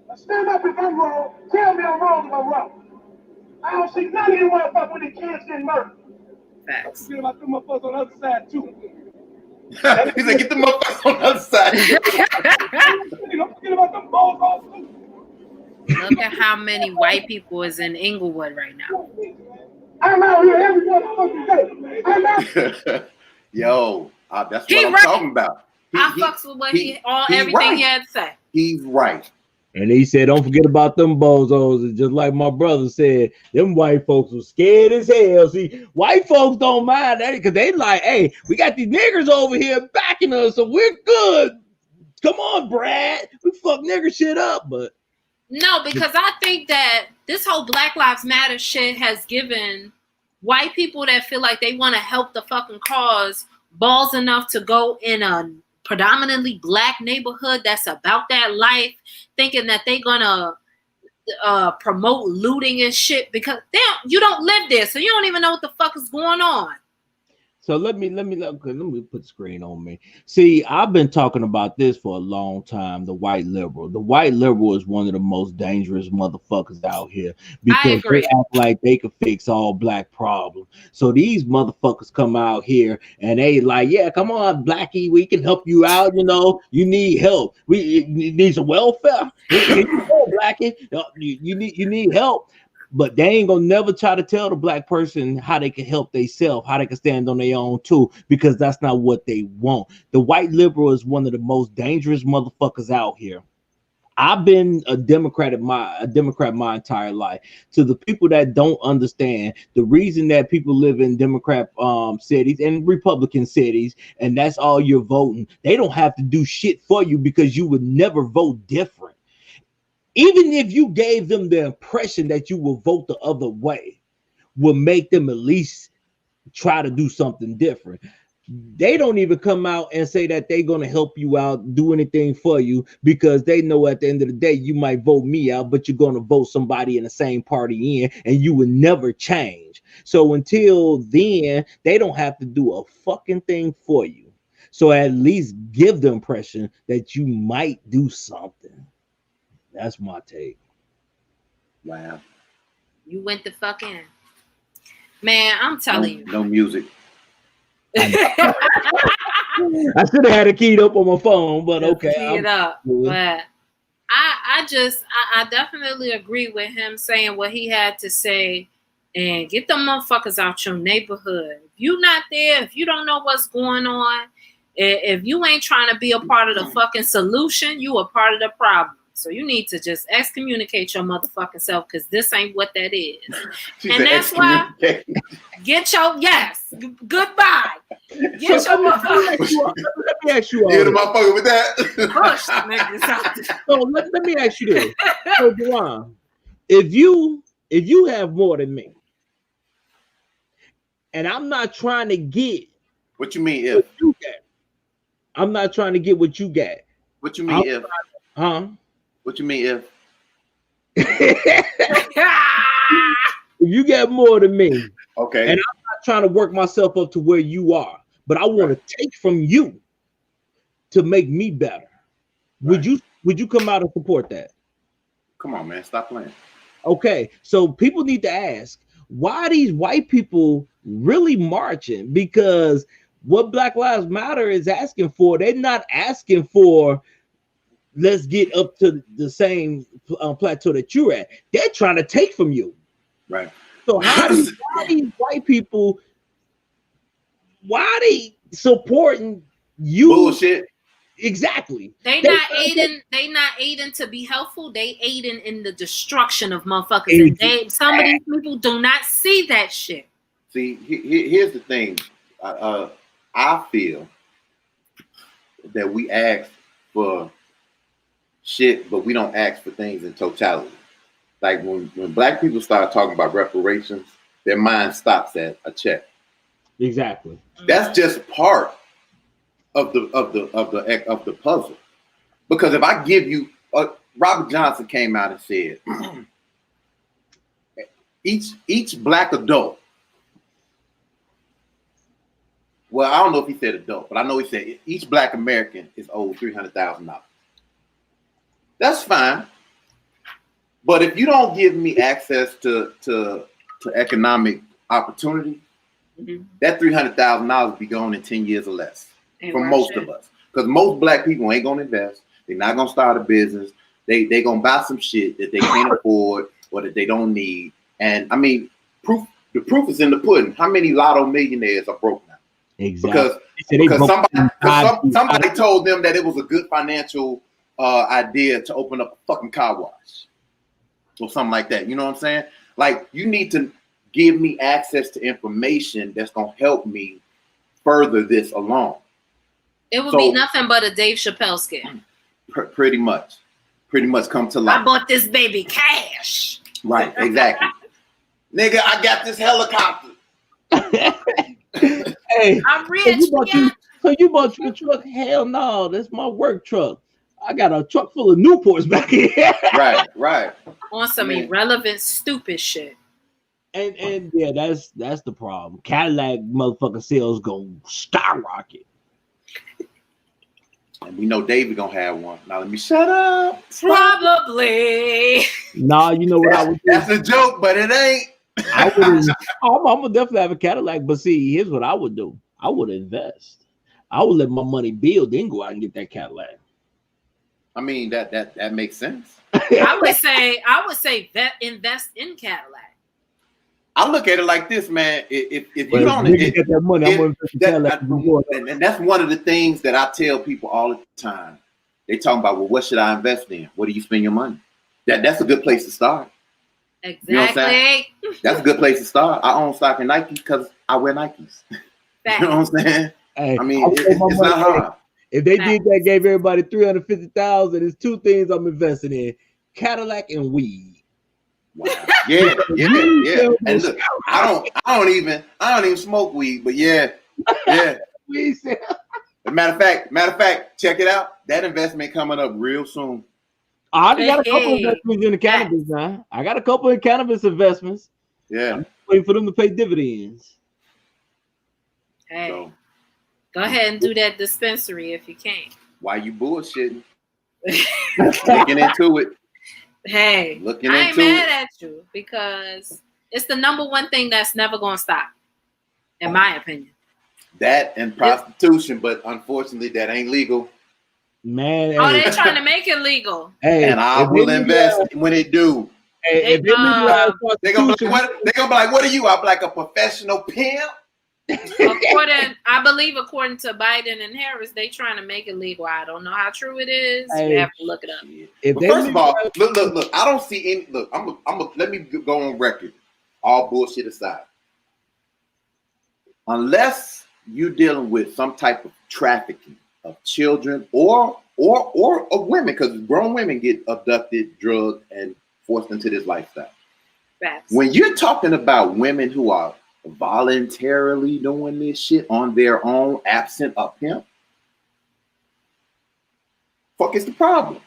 Now stand up if I'm wrong. Tell me I'm wrong if I'm wrong. I don't see none of you motherfuckers when the kids getting murdered. Facts. Forget about them motherfuckers on the other side too. He said, "Get the motherfuckers on the other side." Don't forget about them balls also. Look at how many white people is in Inglewood right now. I'm out here every motherfucking day. I'm out. Yo, that's what I'm talking about. I fucks with what everything right. he had to say. He's right. And he said, don't forget about them bozos. And just like my brother said, them white folks were scared as hell. See, white folks don't mind that because they like, hey, we got these niggers over here backing us, so we're good. Come on, Brad. We fuck nigger shit up. But no, because I think that this whole Black Lives Matter shit has given white people that feel like they want to help the fucking cause balls enough to go in a predominantly black neighborhood that's about that life, thinking that they're gonna promote looting and shit because you don't live there, so you don't even know what the fuck is going on. So let me put the screen on me. See, I've been talking about this for a long time. The white liberal. The white liberal is one of the most dangerous motherfuckers out here because they act like they could fix all black problems. So these motherfuckers come out here and they like, yeah, come on, Blackie, we can help you out. You know, you need help. You need some welfare. Blackie, you need help. But they ain't gonna never try to tell the black person how they can help themselves, how they can stand on their own too, because that's not what they want. The white liberal is one of the most dangerous motherfuckers out here. I've been a Democrat my entire life. To the people that don't understand, the reason that people live in Democrat cities and Republican cities, and that's all you're voting, they don't have to do shit for you because you would never vote different. Even if you gave them the impression that you will vote the other way, will make them at least try to do something different. They don't even come out and say that they're going to help you out, do anything for you, because they know at the end of the day, you might vote me out, but you're going to vote somebody in the same party in, and you will never change. So until then, they don't have to do a fucking thing for you. So at least give the impression that you might do something. That's my take. Wow. You went the fuck in. Man, I'm telling you. No music. I should have had it keyed up on my phone, but okay. Key it up. But I definitely agree with him saying what he had to say and get them motherfuckers out your neighborhood. If you not there, if you don't know what's going on, if you ain't trying to be a part of the fucking solution, you a part of the problem. So you need to just excommunicate your motherfucking self because this ain't what that is. And that's why get your goodbye. Get your motherfucker. Let me ask you all. Get the motherfucker with that. Push to make this happen. So let me ask you this. So Duran, if you have more than me, and I'm not trying to get what you mean if you got. I'm not trying to get what you got. What you mean if? What you mean if? If you get more than me, okay, and I'm not trying to work myself up to where you are, but I want to take from you to make me better. Right. Would you come out and support that? Come on, man, stop playing. Okay, so people need to ask, why are these white people really marching? Because what Black Lives Matter is asking for, they're not asking for let's get up to the same plateau that you're at. They're trying to take from you. Right. So how these white people, why are they supporting you? Bullshit. Exactly. They not aiding to be helpful. They aiding in the destruction of motherfuckers. And some of these people do not see that shit. See, here's the thing. I feel that we ask for shit, but we don't ask for things in totality. Like when black people start talking about reparations, their mind stops at a check. Exactly. That's just part of the puzzle. Because if I give you, Robert Johnson came out and said, each black adult. Well, I don't know if he said adult, but I know he said each black American is owed $300,000. That's fine. But if you don't give me access to economic opportunity, that $300,000 will be gone in 10 years or less for most of us. Because most black people ain't gonna invest. They're not gonna start a business. They gonna buy some shit that they can't afford or that they don't need. And I mean, the proof is in the pudding. How many lotto millionaires are broke now? Exactly. Because somebody told them that it was a good financial idea to open up a fucking car wash or something like that. You know what I'm saying? Like, you need to give me access to information that's gonna help me further this along. It would be nothing but a Dave Chappelle skit. Pretty much come to life. I bought this baby cash. Right, exactly. Nigga, I got this helicopter. Hey, I'm rich. So you bought your truck? Hell no, that's my work truck. I got a truck full of Newports back here. Right. On some irrelevant, stupid shit. And yeah, that's the problem. Cadillac motherfucker sales go skyrocket. And we know David gonna have one. Now let me shut up. Probably. Nah, you know what I would do? That's a joke, but it ain't. I'm gonna definitely have a Cadillac, but see, here's what I would do. I would invest. I would let my money build, then go out and get that Cadillac. I mean, that makes sense. I would say that invest in Cadillac. I look at it like this, man. If you don't get that money, I'm and that's one of the things that I tell people all the time. They talking about, well, what should I invest in? What do you spend your money? That's a good place to start. Exactly. You know what I'm saying? That's a good place to start. I own stock in Nike because I wear Nikes. You know what I'm saying? Hey, I mean, it's not hard. If they did that, gave everybody $350,000, it's two things I'm investing in: Cadillac and weed. Wow. Yeah. And look, I don't even smoke weed, but yeah. Matter of fact, check it out. That investment coming up real soon. I got a couple of investments in the cannabis now. I got a couple of cannabis investments. Yeah. I'm waiting for them to pay dividends. Hey, go ahead and do that dispensary if you can. Why you bullshitting? Looking into it. Hey, I ain't mad at you because it's the number one thing that's never going to stop, in my opinion. That and prostitution, but unfortunately, that ain't legal. Man, they're trying to make it legal. Hey, and I will invest when it do. Hey, they're gonna be like, "What are you?" I'm like a professional pimp. I believe according to Biden and Harris, they trying to make it legal. I don't know how true it is. We have to look it up. First of all, look. I don't see any. Look, let me go on record. All bullshit aside, unless you're dealing with some type of trafficking of children or of women, because grown women get abducted, drugged, and forced into this lifestyle. Facts. When you're talking about women who are voluntarily doing this shit on their own, absent a pimp, fuck is the problem?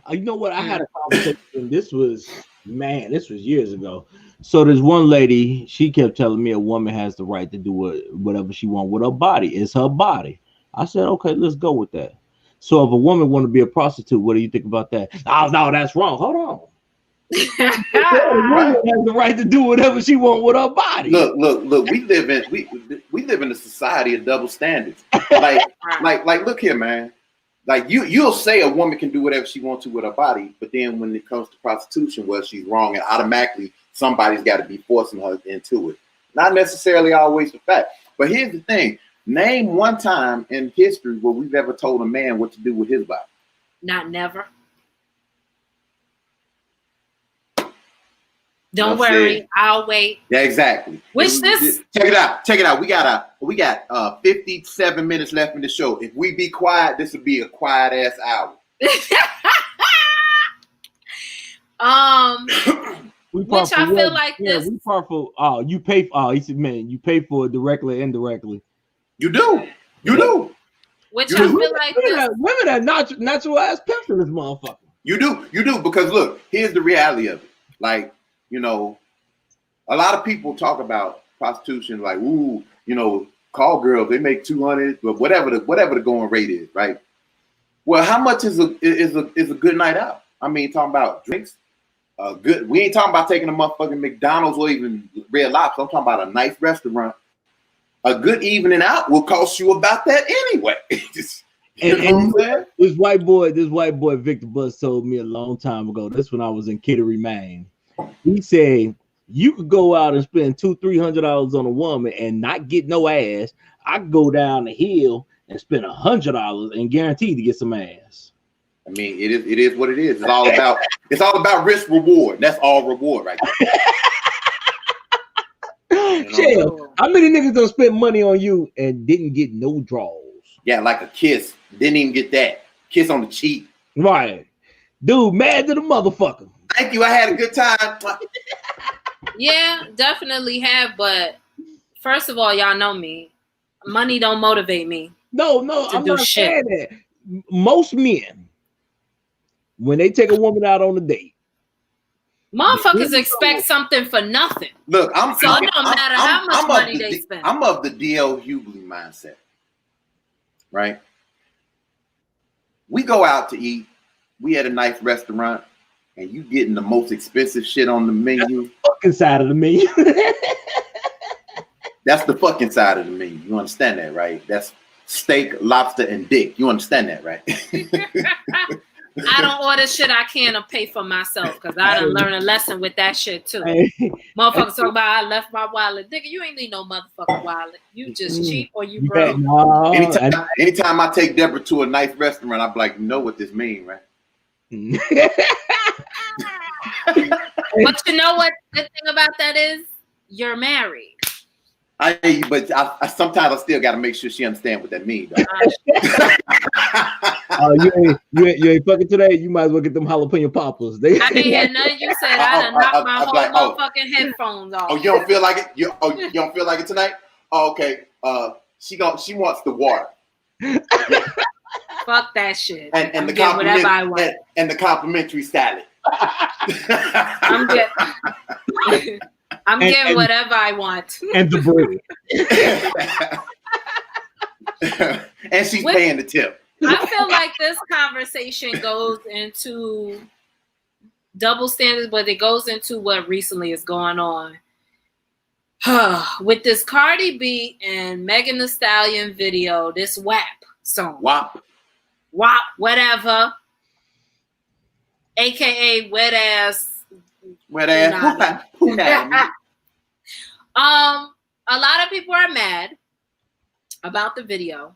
You know what? I had a conversation. This was years ago. So there's one lady, she kept telling me a woman has the right to do whatever she wants with her body. It's her body. I said, okay, let's go with that. So if a woman want to be a prostitute, what do you think about that? Oh, no, that's wrong. Hold on. A woman has the right to do whatever she wants with her body. Look. We live in a society of double standards. Like, look here, man. Like you'll say a woman can do whatever she wants to with her body, but then when it comes to prostitution, well, she's wrong, and automatically somebody's got to be forcing her into it. Not necessarily always the fact. But here's the thing: name one time in history where we've ever told a man what to do with his body. Not never. Don't worry, I'll wait. Yeah, exactly. Check it out. We got 57 minutes left in the show. If we be quiet, this would be a quiet ass hour. Which I feel like this. We part for you pay for he said, man, you pay for it directly or indirectly. You do. Which I feel like this. Women are natural ass pimps in this motherfucker. You do, because look, here's the reality of it. Like, you know, a lot of people talk about prostitution like, ooh, you know, call girls, they make 200, but whatever the going rate is, right? Well, how much is a good night out? I mean, talking about drinks, we ain't talking about taking a motherfucking McDonald's or even Red Lobster. I'm talking about a nice restaurant. A good evening out will cost you about that anyway. And this white boy Victor Buzz told me a long time ago. This when I was in Kittery, Maine. He said you could go out and spend $200-300 on a woman and not get no ass. I could go down the hill and spend $100 and guaranteed to get some ass. I mean, it is what it is. It's all about risk reward. That's all reward right there. Chill. How many niggas don't spend money on you and didn't get no draws? Yeah, like a kiss. Didn't even get that. Kiss on the cheek. Right. Dude, mad to the motherfucker. Thank you. I had a good time. Yeah, definitely have. But first of all, y'all know me. Money don't motivate me. No, I'm not saying that. Most men, when they take a woman out on a date, Motherfuckers expect something for nothing. Look, so it don't matter how much money they spend. I'm of the D.L. Hughley mindset, right? We go out to eat. We at a nice restaurant, and you getting the most expensive shit on the menu. That's the fucking side of the menu. That's the fucking side of the menu. You understand that, right? That's steak, lobster, and dick. You understand that, right? I don't order shit I can't pay for myself because I done learned a lesson with that shit too. Motherfuckers talk about I left my wallet. Nigga, you ain't need no motherfucking wallet. You just cheap or you broke. No, anytime I take Deborah to a nice restaurant, I'm like, you know what this means, right? But you know what the thing about that is? You're married. I hear you, but I sometimes I still got to make sure she understands what that means. You ain't fucking today. You might as well get them jalapeno poppers. I didn't hear nothing you said. I done knocked my whole motherfucking headphones off. Oh, you don't feel like it? You don't feel like it tonight? Oh, okay. She wants the water. Fuck that shit. And the whatever I want. And the complimentary salad. I'm getting whatever I want. And the bread. And she's paying the tip. I feel like this conversation goes into double standards, but it goes into what recently is going on. With this Cardi B and Megan Thee Stallion video, this WAP song. WAP, whatever. AKA wet ass. A lot of people are mad about the video,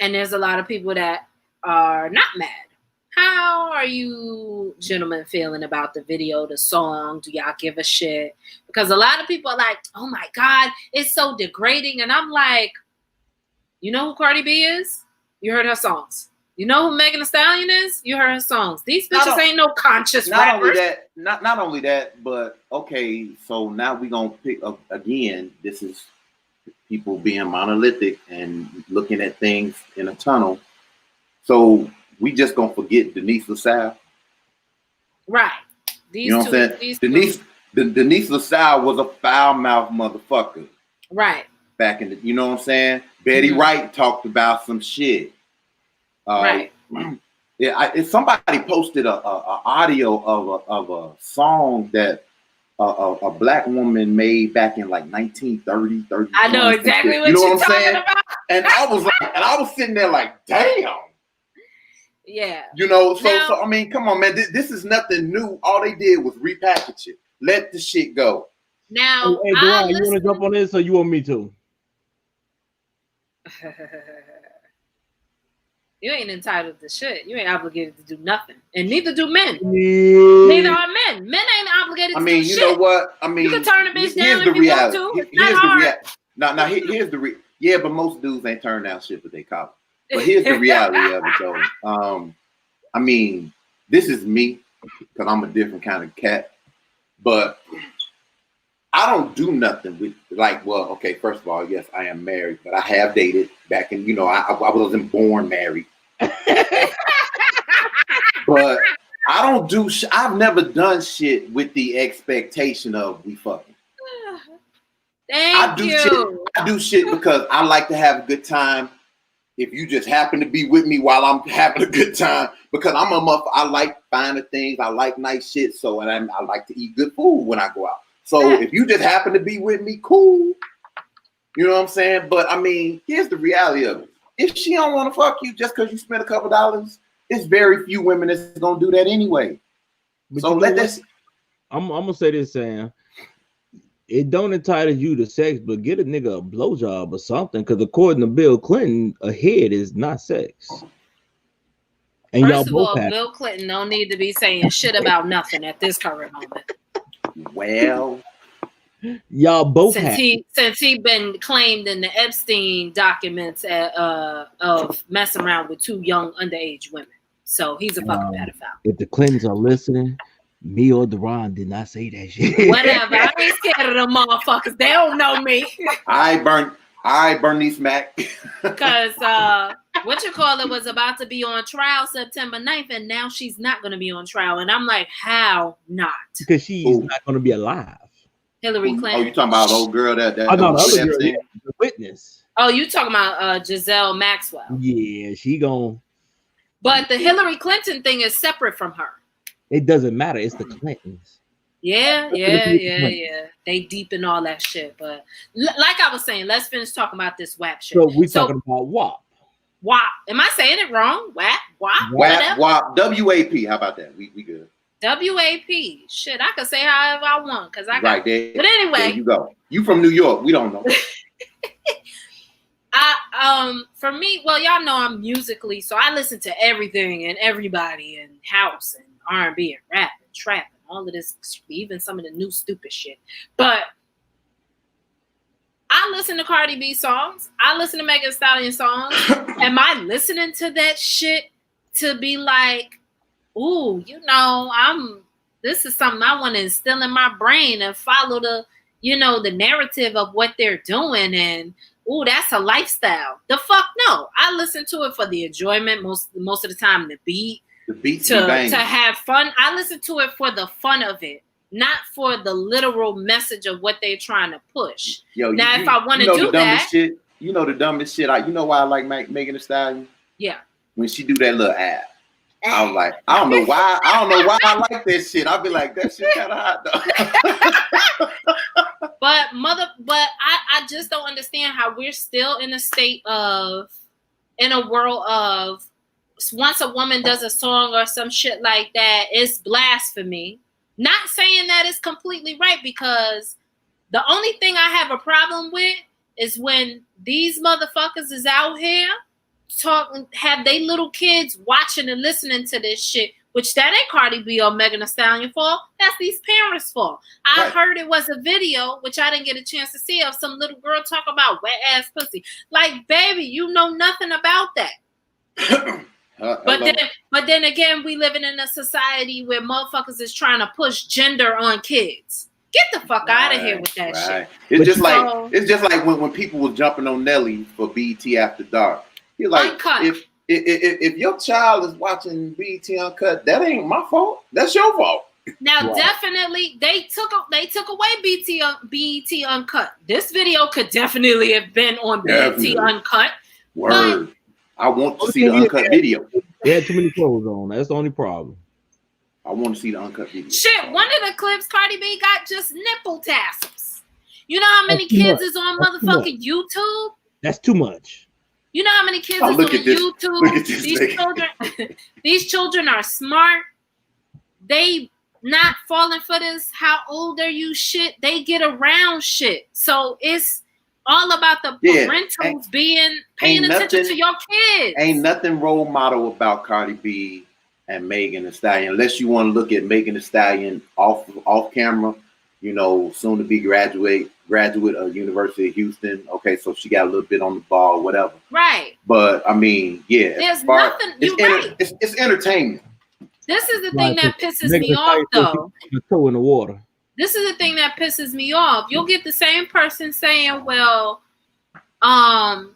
and there's a lot of people that are not mad. How are you gentlemen feeling about the video, the song? Do y'all give a shit? Because a lot of people are like, oh my God, it's so degrading. And I'm like, you know who Cardi B is? You heard her songs. You know who Megan Thee Stallion is? You heard her songs. These bitches ain't no conscious rappers. Not only that, but okay, so now we're going to pick up again. This is people being monolithic and looking at things in a tunnel. So we just going to forget Denise LaSalle. Right. You know what I'm saying? Denise LaSalle was a foul-mouthed motherfucker. Right. Back in the, you know what I'm saying? Betty Wright talked about some shit. Right. If somebody posted a audio of a song that a black woman made back in like 1930, 30. I know exactly what you're talking about. And I was sitting there like, damn. Yeah. You know, so I mean, come on, man. This is nothing new. All they did was repackage it. Let the shit go. Now, hey, Duran, you want to jump on this, or you want me to? You ain't entitled to shit. You ain't obligated to do nothing, and neither do men. Yeah. Neither are men. Men ain't obligated to do shit. You know what? I mean, you can turn a bitch down if you want to. It's not hard. Now, here's the yeah, but most dudes ain't turn down shit, but they cop. But here's the reality of it, though. I mean, this is me because I'm a different kind of cat, but I don't do nothing with like. Well, okay, first of all, yes, I am married, but I have dated back in. You know, I wasn't born married. But I don't do. I've never done shit with the expectation of we fucking. Thank you. I do shit because I like to have a good time. If you just happen to be with me while I'm having a good time, because I like finding things. I like nice shit. So, and I like to eat good food when I go out. So if you just happen to be with me, cool. You know what I'm saying? But I mean, here's the reality of it. If she don't want to fuck you just because you spent a couple dollars, it's very few women that's gonna do that anyway. But so let this. I'm gonna say this, Sam. It don't entitle you to sex, but get a nigga a blowjob or something. Because according to Bill Clinton, a head is not sex. And First of all, Bill Clinton don't need to be saying shit about nothing at this current moment. Well, y'all both since he been claimed in the Epstein documents of messing around with 2 young underage women. So he's a fucking pedophile. If the Clintons are listening, me or Duran did not say that shit. Whatever. I ain't scared of them motherfuckers. They don't know me. I All right, Bernice Mac. Because what you call it was about to be on trial September 9th, and now she's not going to be on trial. And I'm like, how not? Because she's not going to be alive. Hillary Clinton. Oh, you talking about old girl that no, the other girl, yeah, the witness. Oh, you talking about Giselle Maxwell? Yeah, she gone. But the Hillary Clinton thing is separate from her. It doesn't matter. It's the Clintons. Yeah. They deep in all that shit. But like I was saying, let's finish talking about this WAP shit. So we're talking about WAP. WAP. Am I saying it wrong? WAP. WAP. WAP. How about that? We good. WAP. Shit, I could say however I want because I got right there. But anyway, there you go. You from New York? We don't know. For me, well, y'all know I'm musically, so I listen to everything and everybody and house and R&B and rap and trap and all of this, even some of the new stupid shit. But I listen to Cardi B songs. I listen to Megan Thee Stallion songs. Am I listening to that shit to be like, ooh, this is something I want to instill in my brain and follow the narrative of what they're doing and ooh, that's a lifestyle. The fuck no. I listen to it for the enjoyment most of the time, the beat to have fun. I listen to it for the fun of it, not for the literal message of what they're trying to push. Yo, now, if I want to do that, shit, you know the dumbest shit. You know why I like Megan Thee Stallion? Yeah. When she do that little ad. I was like, I don't know why I like that shit. I'll be like, that shit kind of hot though. But I just don't understand how we're still in a world of once a woman does a song or some shit like that, it's blasphemy. Not saying that it's completely right, because the only thing I have a problem with is when these motherfuckers is out here have they little kids watching and listening to this shit, which that ain't Cardi B or Megan Thee Stallion fault. That's these parents' fault. I heard it was a video, which I didn't get a chance to see, of some little girl talk about wet ass pussy. Like, baby, you know nothing about that. But then again, we living in a society where motherfuckers is trying to push gender on kids. Get the fuck out of here with that shit. It's just like when people were jumping on Nelly for BET After Dark. You're like, Uncut. If your child is watching BET Uncut, that ain't my fault. That's your fault. Now, definitely, they took away BET Uncut. This video could definitely have been on BET Uncut. Word. I want to see the uncut video. They had too many clothes on. That's the only problem. I want to see the uncut video. Shit, one of the clips, Cardi B got just nipple tassels. You know how many kids is on motherfucking YouTube? That's too much. You know how many kids is on YouTube? These children are smart. They not falling for this how old are you shit. They get around shit. So it's all about the parentals paying attention to your kids. Ain't nothing role model about Cardi B and Megan Thee Stallion, unless you want to look at Megan Thee Stallion off camera. You know, soon to be graduate of University of Houston. Okay, so she got a little bit on the ball, whatever. Right. But I mean, yeah. There's nothing. It's entertainment. This is the thing that pisses me off, though. The toe in the water. This is the thing that pisses me off. You'll get the same person saying, "Well, I'll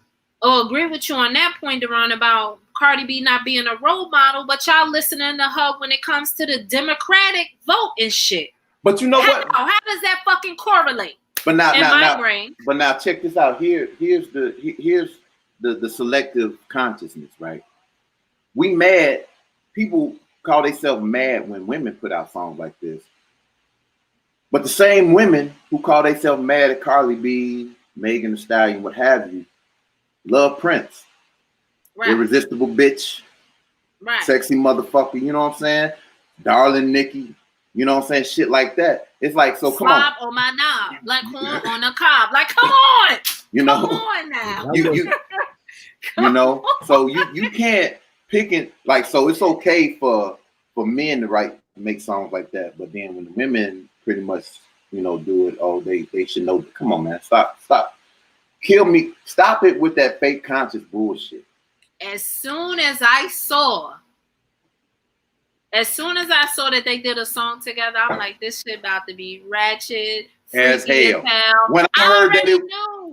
agree with you on that point, Deron, about Cardi B not being a role model, but y'all listening to her when it comes to the Democratic vote and shit." But you know what? How does that fucking correlate? But now check this out. Here's the selective consciousness, right? We mad. People call themselves mad when women put out songs like this. But the same women who call themselves mad at Cardi B, Megan Thee Stallion, what have you, love Prince. Right. Irresistible bitch. Right. Sexy motherfucker, you know what I'm saying? Darling Nikki. You know what I'm saying? Shit like that. It's like, so come on. On my knob, like corn on a cob. Like, come on. You know, come on now. You know, so you can't pick it, like, so it's okay for men to make songs like that, but then when the women pretty much, you know, do it, they should know. Come on, man, stop. Kill me. Stop it with that fake conscious bullshit. As soon as I saw that they did a song together, I'm like, this shit about to be ratchet as hell. When I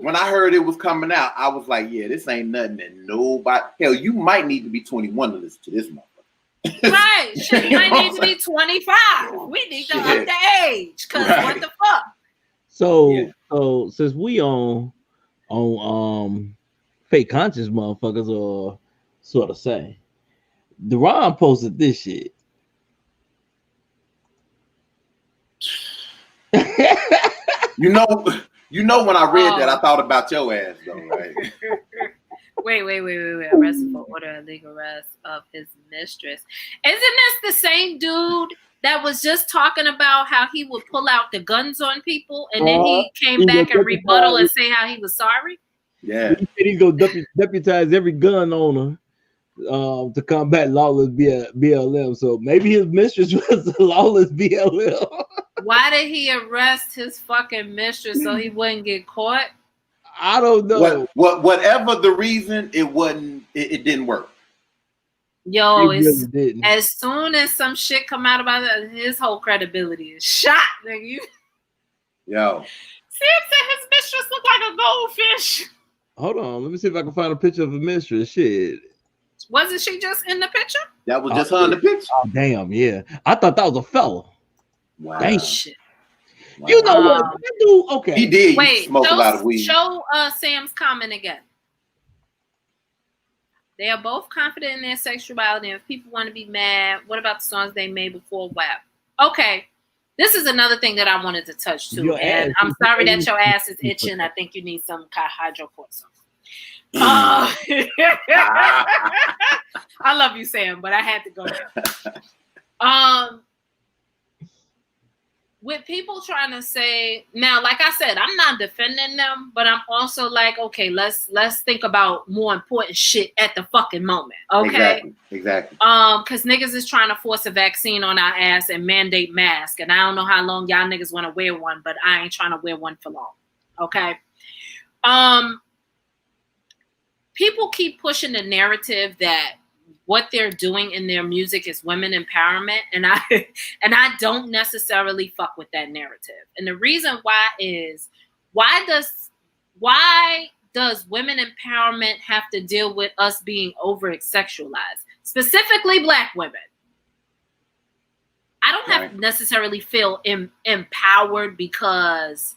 when I heard it was coming out, I was like, yeah, this ain't nothing that nobody. Hell, you might need to be 21 to listen to this motherfucker. Right. Shit, you might need to be 25. We need to up the age. Cause what the fuck? So since we on fake conscious motherfuckers, or sort of say, Deron posted this shit. You know, when I read that, I thought about your ass, though, right? Wait. Arrested for order of legal arrest of his mistress. Isn't this the same dude that was just talking about how he would pull out the guns on people and then he came back and rebuttal and say how he was sorry? Yeah. He said he's going to deputize every gun owner to combat lawless BLM. So maybe his mistress was a lawless BLM. Why did he arrest his fucking mistress so he wouldn't get caught? I don't know. Whatever the reason, it didn't work. Yo, as soon as some shit come out about that, his whole credibility is shot, nigga. Yo. Sam said his mistress looked like a goldfish. Hold on, let me see if I can find a picture of a mistress. Shit. Wasn't she just in the picture? That was just her in the picture. Oh, damn, yeah. I thought that was a fella. Wow. Dang. Shit. Wow. You know what? Dude, okay. He did. Wait, smoke a lot of weed. Show Sam's comment again. They are both confident in their sexuality. And if people want to be mad, what about the songs they made before WAP? Okay. This is another thing that I wanted to touch too. And I'm sorry that your ass is itching. I think you need some hydrocortisone. I love you, Sam, but I had to go there. With people trying to say now, like I said, I'm not defending them, but I'm also like, okay, let's think about more important shit at the fucking moment. Okay. Exactly. Because niggas is trying to force a vaccine on our ass and mandate masks. And I don't know how long y'all niggas want to wear one, but I ain't trying to wear one for long. Okay. People keep pushing the narrative that what they're doing in their music is women empowerment, and I don't necessarily fuck with that narrative. And the reason why is why does women empowerment have to deal with us being over sexualized, specifically Black women? I don't have to necessarily feel empowered because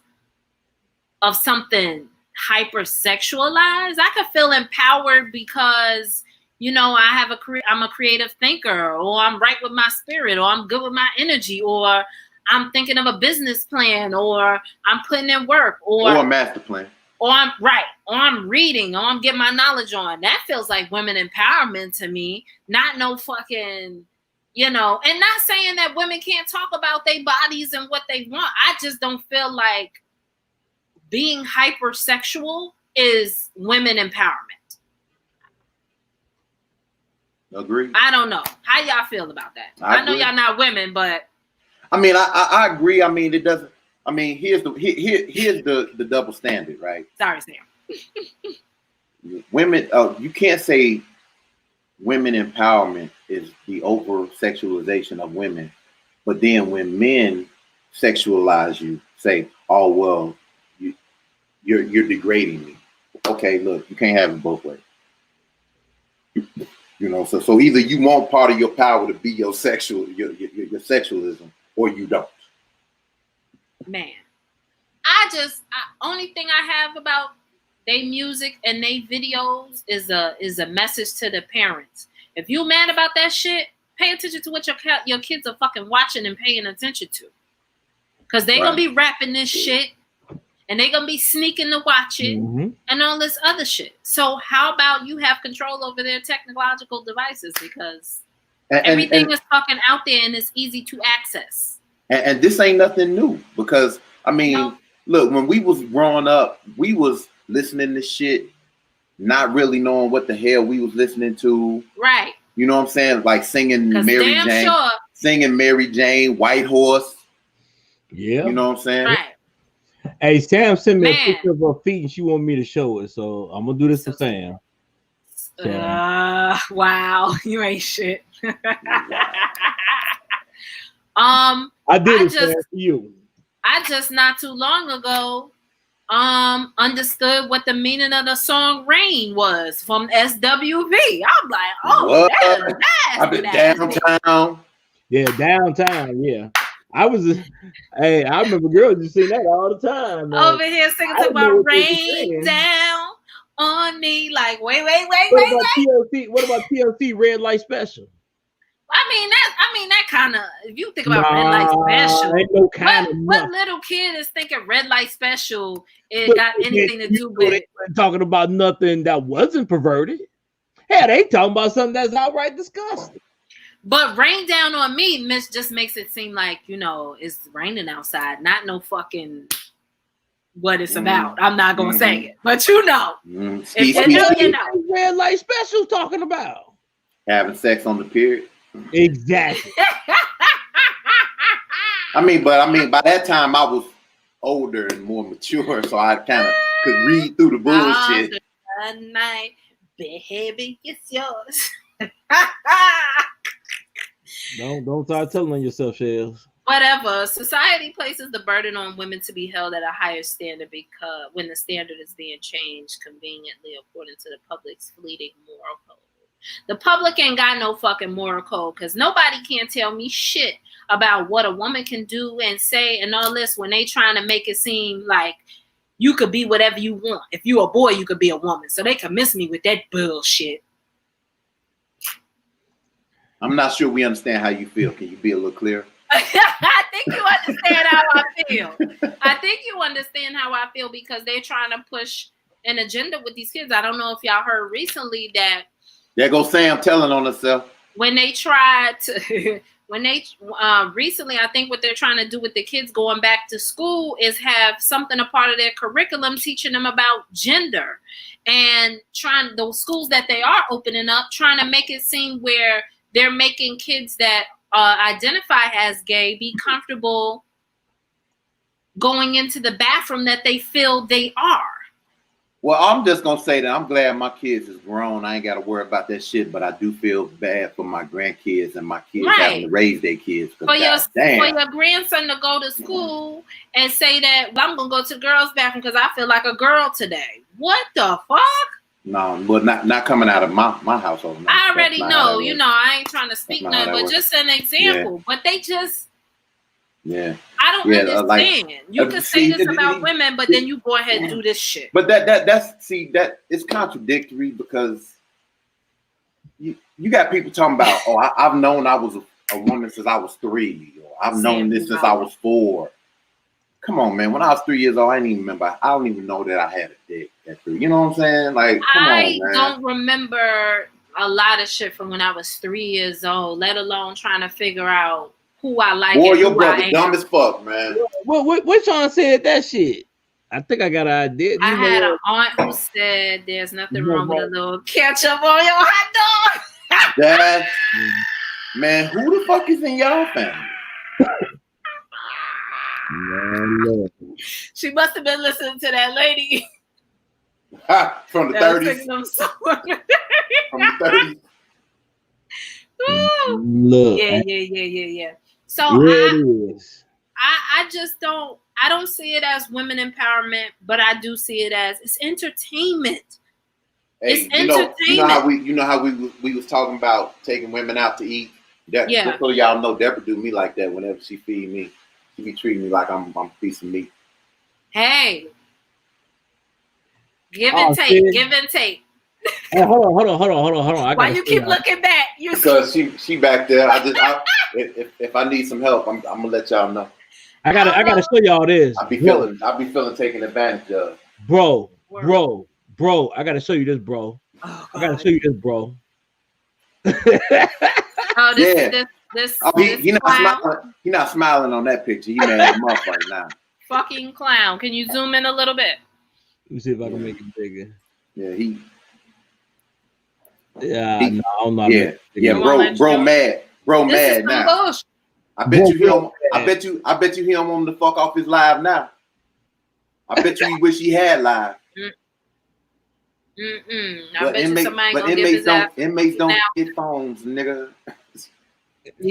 of something hypersexualized. I could feel empowered because, you know, I'm a creative thinker, or I'm right with my spirit, or I'm good with my energy, or I'm thinking of a business plan, or I'm putting in work, or a master plan, or I'm reading, or I'm getting my knowledge on. That feels like women empowerment to me, not no fucking, you know, and not saying that women can't talk about their bodies and what they want. I just don't feel like being hypersexual is women empowerment. Agree. I don't know. How y'all feel about that? I know y'all not women, but I mean, I agree. I mean, it doesn't. I mean, here's the double standard, right? Sorry, Sam. Women, you can't say women empowerment is the over sexualization of women, but then when men sexualize you, say, "Oh well, you're degrading me." Okay, look, you can't have it both ways. You know, so either you want part of your power to be your sexualism, or you don't. Man, only thing I have about they music and they videos is a message to the parents. If you mad about that shit, pay attention to what your kids are fucking watching and paying attention to, because they gonna be rapping this shit. And they're going to be sneaking to watch it and all this other shit. So how about you have control over their technological devices? Because everything is fucking out there and it's easy to access. And this ain't nothing new. Because, I mean, look, when we was growing up, we was listening to shit, not really knowing what the hell we was listening to. Right. You know what I'm saying? Like singing Mary Jane, White Horse. Yeah. You know what I'm saying? Right. Hey, Sam sent me a picture of her feet and she wanted me to show it. So I'm going to do this for Sam. Wow. You ain't shit. I did it for you. I just not too long ago understood what the meaning of the song "Rain" was from SWV. I'm like, oh, that's I've been downtown. Yeah, downtown. Yeah, I remember girls just sing that all the time. Man. Over here singing about rain down on me. Like, wait. What about TLC Red Light Special? I mean that kind of. If you think about Red Light Special, ain't no kind of what little kid is thinking Red Light Special? It got anything to do with it? Talking about nothing that wasn't perverted. Hell, they talking about something that's outright disgusting. But Rain Down on Me just makes it seem like, it's raining outside, not no fucking what it's about. I'm not gonna say it, but you know. If you know. Red Light Special talking about having sex on the period. Exactly. I mean, by that time I was older and more mature, so I kind of could read through the bullshit. Night, baby, it's yours. Don't start telling yourself, Shells. Whatever. Society places the burden on women to be held at a higher standard because when the standard is being changed conveniently according to the public's fleeting moral code. The public ain't got no fucking moral code because nobody can tell me shit about what a woman can do and say and all this when they trying to make it seem like you could be whatever you want. If you a boy, you could be a woman. So they can miss me with that bullshit. I'm not sure we understand how you feel. Can you be a little clearer? I think you understand how I feel. I think you understand how I feel because they're trying to push an agenda with these kids. I don't know if y'all heard recently that there goes Sam telling on herself. When they tried to, recently, I think what they're trying to do with the kids going back to school is have something a part of their curriculum teaching them about gender and trying those schools that they are opening up, trying to make it seem where they're making kids that identify as gay be comfortable going into the bathroom that they feel they are. Well, I'm just going to say that I'm glad my kids is grown. I ain't got to worry about that shit, but I do feel bad for my grandkids and my kids having to raise their kids. For your grandson to go to school and say that, well, I'm going to go to the girls' bathroom because I feel like a girl today. What the fuck? No, well, not coming out of my household. No. I already know. I ain't trying to speak nothing, but just an example. Yeah. But they just... Yeah, I don't understand. You can say this about women, but then you go ahead and do this shit. But that it's contradictory because you got people talking about, I've known I was a woman since I was 3, or I've known this since I was 4. Come on, man. When I was 3 years old, I didn't even remember. I don't even know that I had a dick at 3. You know what I'm saying? Like, come on, man. I don't remember a lot of shit from when I was 3 years old, let alone trying to figure out who I like. Boy, your brother dumb as fuck, man. What Sean said that shit? I think I got an idea. I had an aunt who said there's nothing wrong with a little ketchup on your hot dog. Dad, man, who the fuck is in y'all family? She must have been listening to that lady. From the 30s. From the 30s. Look. Yeah. So I just don't see it as women empowerment, but I do see it as it's entertainment. Hey, it's entertainment. You know how we was talking about taking women out to eat. Just so y'all know, Deborah do me like that whenever she feed me. She be treating me like I'm a piece of meat. Hey, give and take. Hey, hold on. Why you keep looking back? Because she back there. If I need some help, I'm gonna let y'all know. I gotta show y'all this. I be feeling taken advantage of. Bro. I gotta show you this, bro. Oh, I gotta show you this, bro. He not smiling on that picture. He mad him up right now. Fucking clown. Can you zoom in a little bit? Let me see if I can make it bigger. Yeah, I'm not. Bro, mad now. I bet you he don't want to fuck off his live now. I bet you he wish he had live. I bet you somebody gonna give his ass. Inmates don't get phones, nigga. He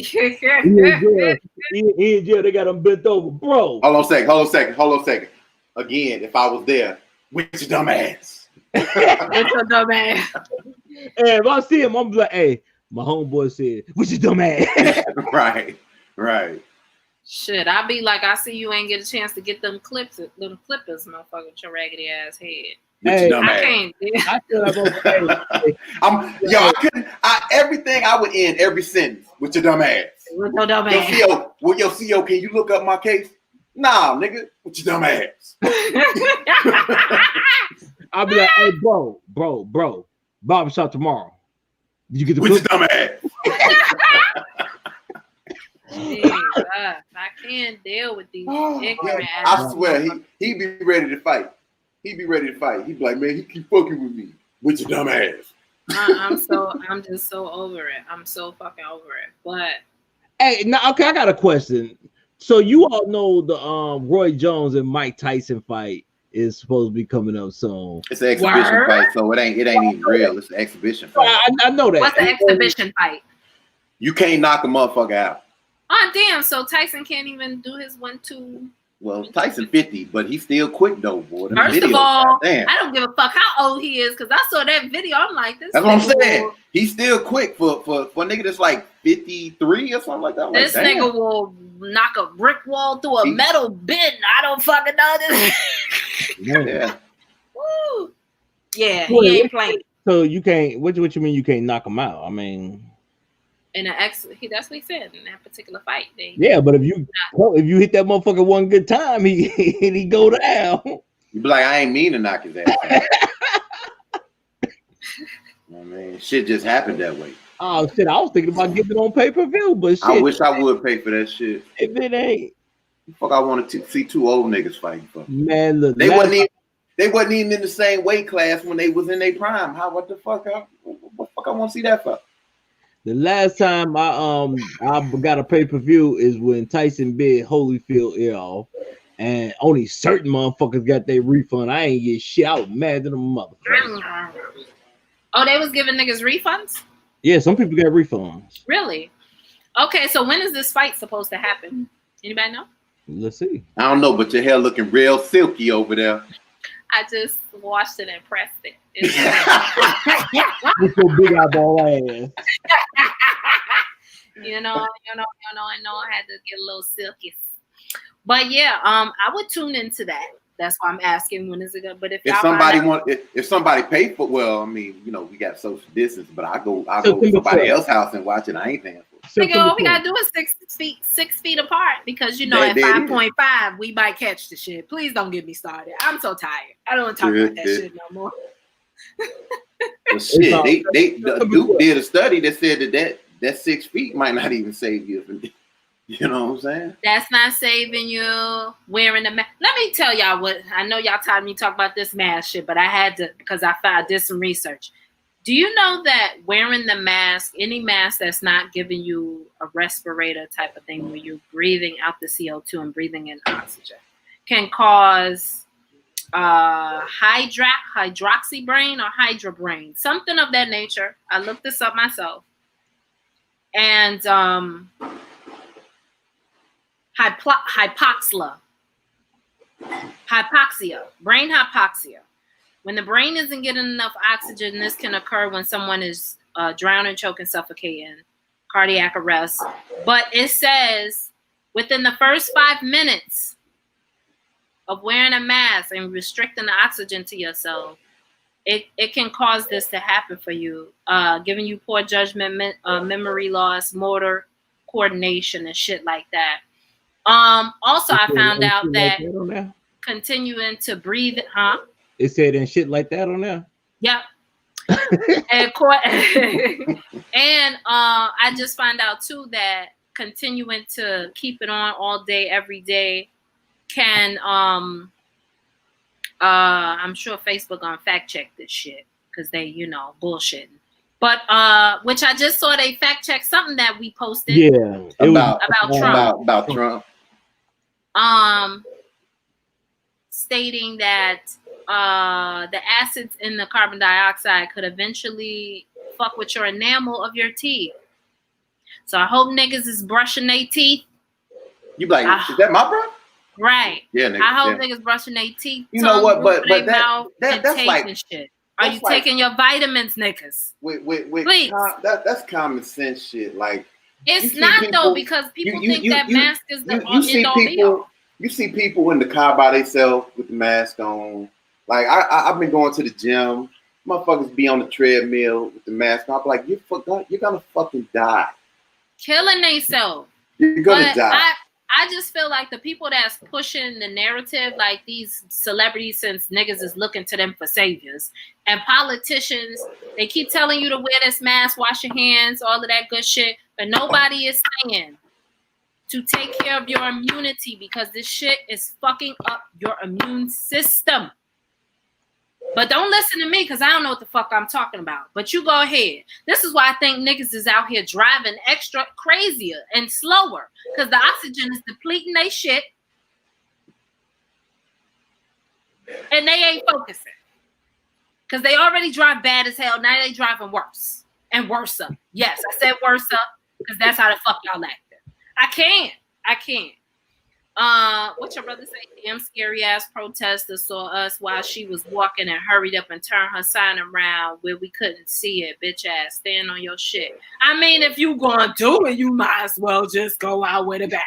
in jail. They got him bent over, bro. Hold on a second. again, if I was there, with your dumb ass. With your dumb ass. And if I see him, I'm like, hey, my homeboy said, with your dumb ass. Right. Shit, I be like, I see you ain't get a chance to get them clippers, motherfucker, with your raggedy ass head. With your dumb I ass. Can't. I feel like I couldn't. Everything I would end every sentence with your dumb ass. With your dumb ass. Yo, CO, can you look up my case? Nah, nigga, with your dumb ass. I'll be like, hey, bro, barbershop tomorrow. Did you get the with your dumb ass? I can't deal with these ignorant ass. I swear, he be ready to fight. He be like, man, he keep fucking with me with your dumb ass. I'm just so over it. I'm so fucking over it. But hey, now okay, I got a question. So you all know the Roy Jones and Mike Tyson fight is supposed to be coming up soon. It's an exhibition fight, so it ain't even real. It's an exhibition fight. I know that. What's the exhibition fight? You can't knock a motherfucker out. Oh damn! So Tyson can't even do his 1-2. Well, Tyson 50, but he's still quick though, boy. First of all, I don't give a fuck how old he is because I saw that video. I'm like, this. That's what I'm saying. He's still quick for a nigga that's like 53 or something like that. This nigga will knock a brick wall through a metal bin. I don't fucking know this. Yeah. Woo. Yeah, he ain't playing. So you can't. What you mean you can't knock him out? I mean. That's what he said in that particular fight. Yeah, but if you hit that motherfucker one good time, he go down. You be like, I ain't mean to knock his ass out. I mean, shit just happened that way. Oh shit! I was thinking about getting it on pay-per-view, but shit, I wish I would pay for that shit. If it ain't, fuck, I wanted to see two old niggas fighting. For man, look, they wasn't even in the same weight class when they was in their prime. What the fuck? What the fuck I want to see that for? The last time I got a pay-per-view is when Tyson bid Holyfield ear off, and only certain motherfuckers got their refund. I ain't get shit. I was mad at them motherfuckers. Oh, they was giving niggas refunds? Yeah, some people got refunds. Really? Okay, so when is this fight supposed to happen? Anybody know? Let's see. I don't know, but your hair looking real silky over there. I just washed it and pressed it. With your big eyeball ass. You know, I had to get a little silky. But yeah, I would tune into that. That's why I'm asking when is it gonna. But if somebody pay for, well, I mean, you know, we got social distance, but I go to somebody else's house and watch it. I ain't paying for it. All we gotta do is 6 feet apart because you know at 5.5 we might catch the shit. Please don't get me started. I'm so tired. I don't want to talk about that shit no more. Well, shit, Duke did a study that said that 6 feet might not even save you. You know what I'm saying? That's not saving you. Wearing a mask. Let me tell y'all what. I know y'all tired of me talk about this mask shit, but I had to because I did some research. Do you know that wearing the mask, any mask that's not giving you a respirator type of thing where you're breathing out the CO2 and breathing in oxygen, can cause hydroxy brain or hydra brain, something of that nature. I looked this up myself. And hypoxia, brain hypoxia. When the brain isn't getting enough oxygen, this can occur when someone is drowning, choking, suffocating, cardiac arrest. But it says within the first 5 minutes of wearing a mask and restricting the oxygen to yourself, it can cause this to happen for you, giving you poor judgment, memory loss, motor coordination, and shit like that. Also, I found out that continuing to breathe, It said and shit like that on there. Yep. and I just found out too that continuing to keep it on all day, every day, can I'm sure Facebook gonna fact check this shit because they, bullshitting. But which I just saw they fact check something that we posted. Yeah, about Trump. About Trump. Stating that the acids in the carbon dioxide could eventually fuck with your enamel of your teeth. So I hope niggas is brushing their teeth. You like, is that my bro? Right. Yeah, niggas, I hope niggas brushing their teeth. You know what? But that's like shit. Are you taking your vitamins, niggas? Please. That's common sense shit. Like it's not people, though, because people think that mask is the end all be all. You see people in the car by themselves with the mask on. Like I've been going to the gym. Motherfuckers be on the treadmill with the mask on. I'm like, you're gonna fucking die. Killing themselves. You're gonna die. I just feel like the people that's pushing the narrative, like these celebrities, since niggas is looking to them for saviors, and politicians, they keep telling you to wear this mask, wash your hands, all of that good shit, but nobody is saying to take care of your immunity because this shit is fucking up your immune system. But don't listen to me because I don't know what the fuck I'm talking about. But you go ahead. This is why I think niggas is out here driving extra crazier and slower because the oxygen is depleting they shit. And they ain't focusing. Because they already drive bad as hell. Now they driving worse and worse up. Yes, I said worse up because that's how the fuck y'all acting. I can't. What your brother say? Damn scary ass protester saw us while she was walking and hurried up and turned her sign around where we couldn't see it. Bitch ass, stand on your shit. I mean, if you gonna do it, you might as well just go out with a bang.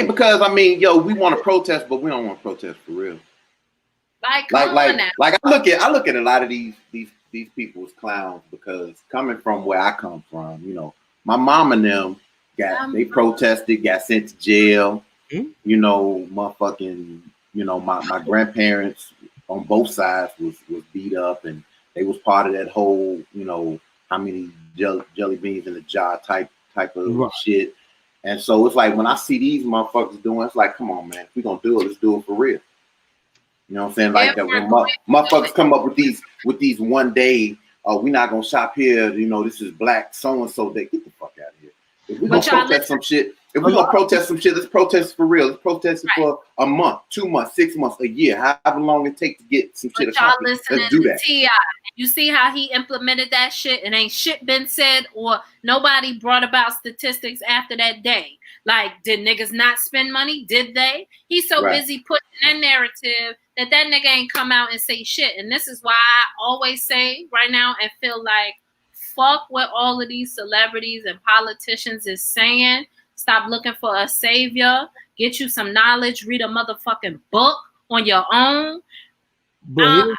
Because we want to protest, but we don't want to protest for real. Like I look at a lot of these people as clowns because coming from where I come from, my mom and them they protested, got sent to jail. Motherfucking, my grandparents on both sides was beat up and they was part of that whole, how many jelly beans in a jar type of shit. And so it's like when I see these motherfuckers doing, it's like, come on, man, if we gonna do it, let's do it for real. You know what I'm saying? Like that when motherfuckers come up with these one day, we not gonna shop here, this is black so and so. They get the fuck out of here. If we gonna protest some shit. If we're gonna protest some shit, let's protest for real. Let's protest it for a month, 2 months, 6 months, a year, however long it takes to get some shit accomplished. Let's do that. T.I. You see how he implemented that shit and ain't shit been said or nobody brought about statistics after that day. Like, did niggas not spend money? Did they? He's so busy putting that narrative that nigga ain't come out and say shit. And this is why I always say right now and feel like fuck what all of these celebrities and politicians is saying. Stop looking for a savior. Get you some knowledge. Read a motherfucking book on your own. But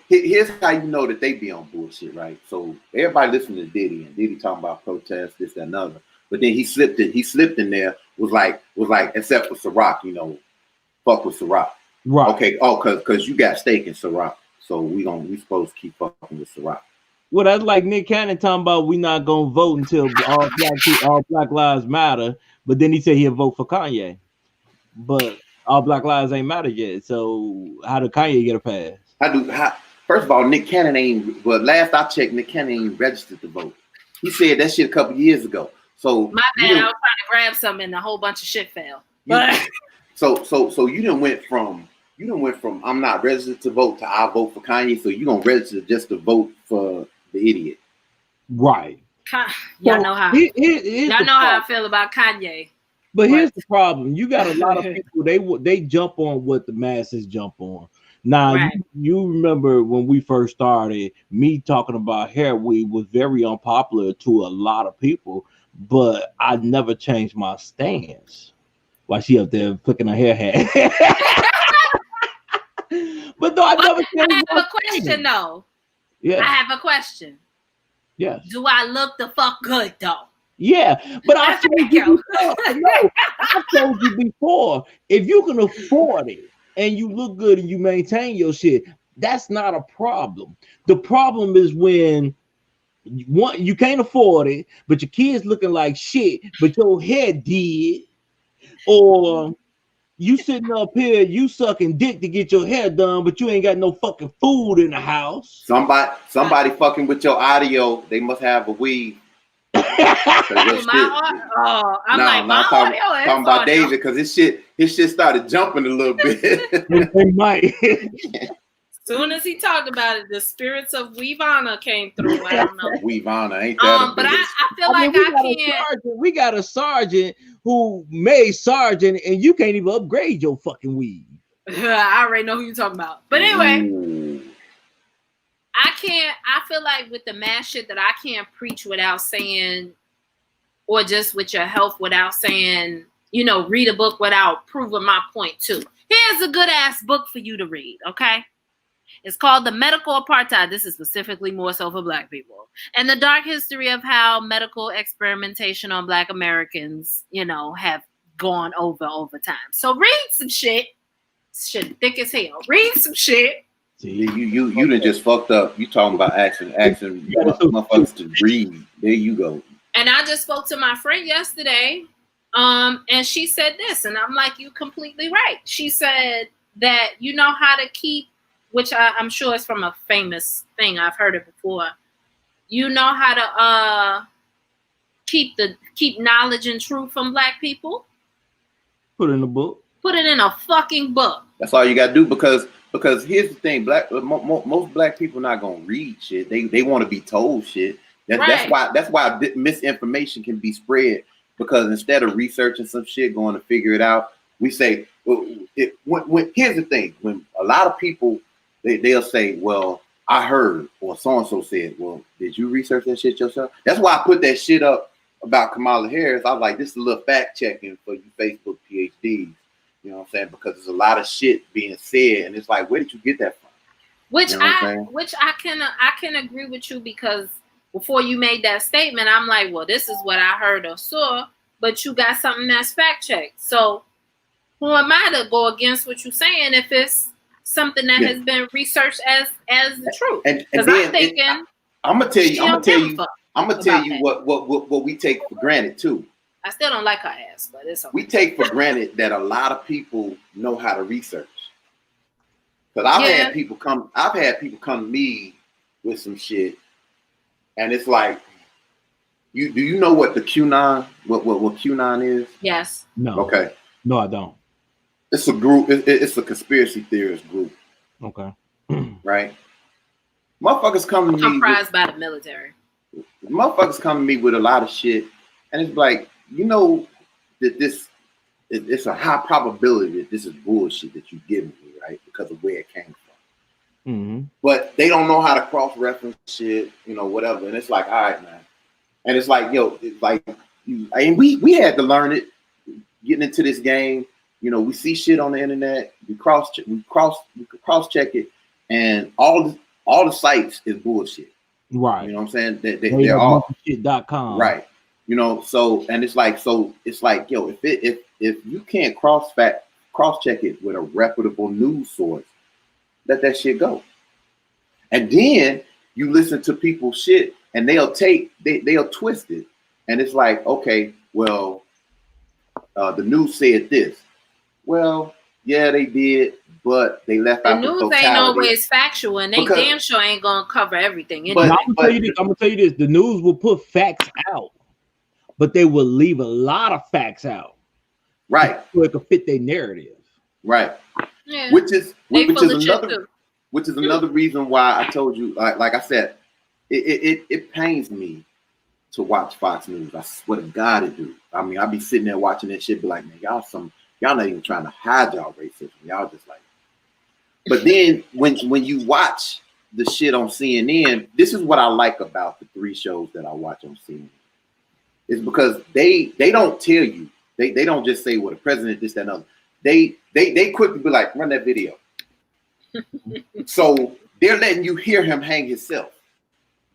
here's how you know that they be on bullshit, right? So everybody listen to Diddy, and Diddy talking about protests, this, that, another. But then he slipped in there, was like, except for Ciroc, fuck with Ciroc. Right. Okay, because you got stake in Ciroc. So we supposed to keep fucking with Ciroc. Well, that's like Nick Cannon talking about we not gonna vote until all black lives matter. But then he said he'll vote for Kanye. But all black lives ain't matter yet. So how did Kanye get a pass? First of all, Nick Cannon ain't. Well, last I checked, Nick Cannon ain't registered to vote. He said that shit a couple years ago. So my bad. I was trying to grab something and a whole bunch of shit fell. But so you done went from I'm not registered to vote to I vote for Kanye. So you gonna register just to vote for the idiot, right? Y'all know how. Y'all know how I feel about Kanye. But here's the problem: you got a lot of people. They jump on what the masses jump on. Now you remember when we first started, me talking about hair weave was very unpopular to a lot of people, but I never changed my stance. Why she up there flicking her hair hat? But no, I never changed. I have a question though. Yeah, I have a question. Yes. Do I look the fuck good though? Yeah, but I told you before. No, I told you before. If you can afford it and you look good and you maintain your shit, that's not a problem. The problem is when you can't afford it, but your kids looking like shit, but your hair did, or you sitting up here, you sucking dick to get your hair done, but you ain't got no fucking food in the house. Somebody fucking with your audio. They must have a weave. I'm talking about David because his shit started jumping a little bit. It might. Soon as he talked about it, the spirits of Weavana came through. I don't know. Weavana, ain't that but I feel like I can't. We got a sergeant who made sergeant, and you can't even upgrade your fucking weed. I already know who you're talking about. But anyway, Ooh. I feel like with the mass shit that I can't preach without saying, or just with your health without saying, you know, read a book without proving my point too. Here's a good ass book for you to read, okay? It's called The Medical Apartheid. This is specifically more so for Black people. And the dark history of how medical experimentation on Black Americans, you know, have gone over time. So read some shit. Shit thick as hell. Read some shit. You done just fucked up. You talking about asking motherfuckers to read. There you go. And I just spoke to my friend yesterday, and she said this, and I'm like, you completely right. She said that you know how to keep, which I'm sure is from a famous thing. I've heard it before. You know how to keep knowledge and truth from Black people? Put it in a book. Put it in a fucking book. That's all you gotta do because here's the thing, most Black people not gonna read shit. They want to be told shit. That's why misinformation can be spread, because instead of researching some shit, going to figure it out, we say, here's the thing, when a lot of people they'll say, well, I heard, or so-and-so said, well, did you research that shit yourself? That's why I put that shit up about Kamala Harris. I was like, this is a little fact checking for you Facebook PhDs. You know what I'm saying? Because there's a lot of shit being said, and it's like, where did you get that from? Which I can agree with you, because before you made that statement, I'm like, well, this is what I heard or saw, but you got something that's fact checked. So who am I to go against what you're saying if it's something that has been researched as the truth? Because I'm thinking, I'm gonna tell you what we take for granted too. I still don't like her ass, but it's okay. We take for granted that a lot of people know how to research. Because I've had people come to me with some shit, and it's like, do you know what the QAnon, what QAnon is? Yes. No. Okay. No, I don't. It's a group. It's a conspiracy theorist group. Okay. Right. Motherfuckers come to me. Comprised by the military. Motherfuckers come to me with a lot of shit, and it's like, you know that it's a high probability that this is bullshit that you're giving me, right? Because of where it came from. Mm-hmm. But they don't know how to cross-reference shit, you know, whatever. And it's like, all right, man. And it's like, yo, it's like, and we had to learn it getting into this game. You know, we see shit on the internet, we cross check it, and all the sites is bullshit. Right. You know what I'm saying? They're all shit.com. Right. You know, so it's like, yo, if you can't cross check it with a reputable news source, let that shit go. And then you listen to people's shit, and they'll twist it, and it's like, okay, well, the news said this. Well, yeah, they did, but they left out the news totality. Ain't always factual, and they damn sure ain't gonna cover everything. But I'm gonna tell you this: the news will put facts out, but they will leave a lot of facts out, right? So it can fit their narrative, right? Yeah. Which is another reason why I told you, like I said, it pains me to watch Fox News. I swear to God it do. I mean, I be sitting there watching that shit, be like, man, y'all not even trying to hide y'all racism. Y'all just like. But then when you watch the shit on CNN, this is what I like about the 3 shows that I watch on CNN. It's because they don't tell you. They don't just say, well, the president, this, that, and other. They quickly be like, run that video. So they're letting you hear him hang himself.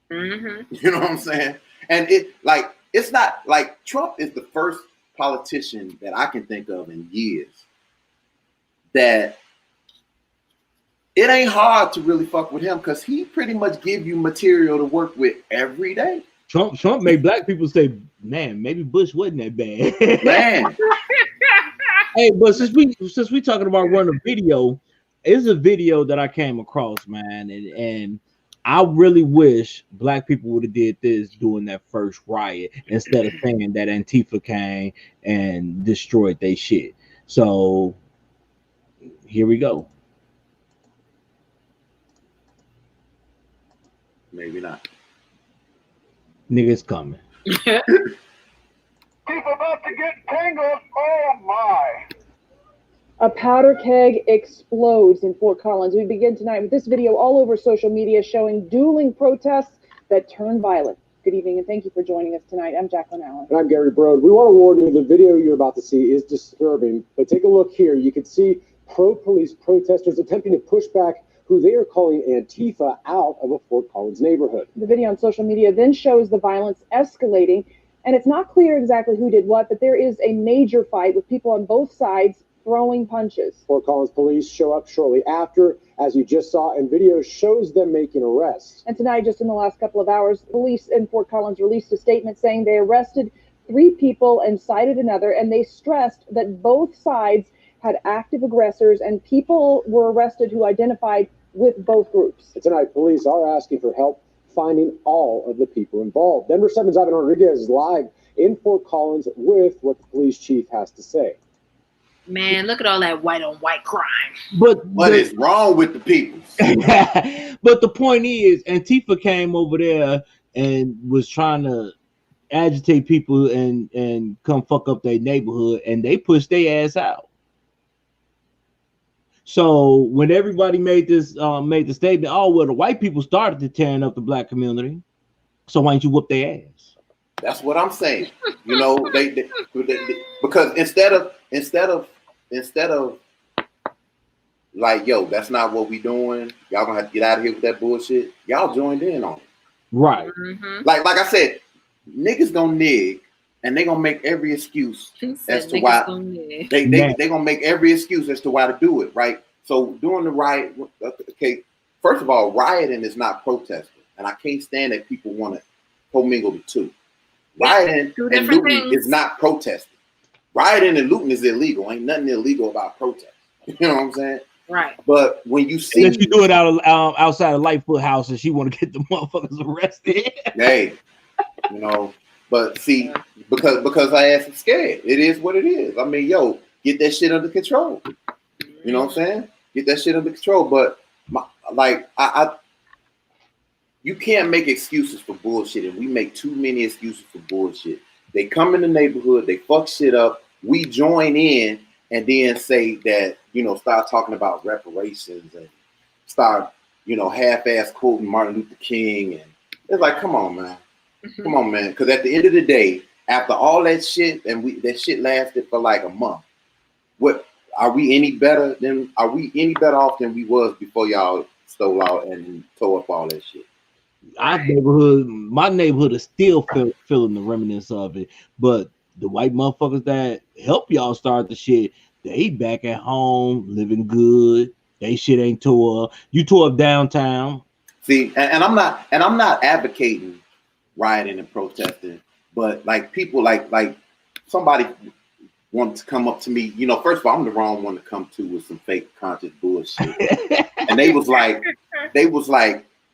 Mm-hmm. You know what I'm saying? And it's not like Trump is the first politician that I can think of in years that it ain't hard to really fuck with him, because he pretty much give you material to work with every day. Trump made Black people say, man, maybe Bush wasn't that bad. Man. Hey, but since we talking about running a video, it's a video that I came across, man, and I really wish Black people would have did this during that first riot instead of saying that Antifa came and destroyed their shit. So here we go. Maybe not. Niggas coming. He's about to get tangled. Oh my. A powder keg explodes in Fort Collins. We begin tonight with this video all over social media showing dueling protests that turn violent. Good evening and thank you for joining us tonight. I'm Jacqueline Allen. And I'm Gary Brode. We want to warn you, the video you're about to see is disturbing, but take a look here. You can see pro-police protesters attempting to push back who they are calling Antifa out of a Fort Collins neighborhood. The video on social media then shows the violence escalating, and it's not clear exactly who did what, but there is a major fight with people on both sides throwing punches. Fort Collins police show up shortly after, as you just saw, and video shows them making arrests. And tonight, just in the last couple of hours, police in Fort Collins released a statement saying they arrested 3 people and cited another, and they stressed that both sides had active aggressors and people were arrested who identified with both groups. And tonight, police are asking for help finding all of the people involved. Denver 7's Ivan Rodriguez is live in Fort Collins with what the police chief has to say. Man, look at all that white on white crime. But what is wrong with the people? But the point is, Antifa came over there and was trying to agitate people and come fuck up their neighborhood, and they pushed their ass out. So when everybody made the statement, oh well, the white people started to tearing up the black community, so why don't you whoop their ass? That's what I'm saying. You know, they because instead of like, yo, that's not what we doing. Y'all gonna have to get out of here with that bullshit. Y'all joined in on it, right? Mm-hmm. Like I said, niggas gonna nig, and they gonna make every excuse as to why they gonna make every excuse as to why to do it, right? So doing the riot, okay. First of all, rioting is not protesting, and I can't stand that people want to commingle the two. Rioting and looting is not protesting. Rioting and looting is illegal. Ain't nothing illegal about protest. You know what I'm saying? Right. But when you see, if you do it outside of Lightfoot House, and she want to get the motherfuckers arrested. Hey, you know. But see, because I asked, I'm scared. It is what it is. I mean, yo, get that shit under control. You know what I'm saying? Get that shit under control. But you can't make excuses for bullshit, and we make too many excuses for bullshit. They come in the neighborhood, they fuck shit up. We join in and then say that, you know, start talking about reparations and start, you know, half-ass quoting Martin Luther King, and it's like, come on, man. Come on, man. Because at the end of the day, after all that shit, and that shit lasted for like a month, what are we any better off than we was before y'all stole out and tore up all that shit? My neighborhood is still feeling the remnants of it, but the white motherfuckers that help y'all start the shit, they back at home living good. They shit ain't tore up. You tore up downtown. See, and I'm not advocating rioting and protesting, but like people like somebody wanted to come up to me, you know, first of all, I'm the wrong one to come to with some fake conscious bullshit. And they was like,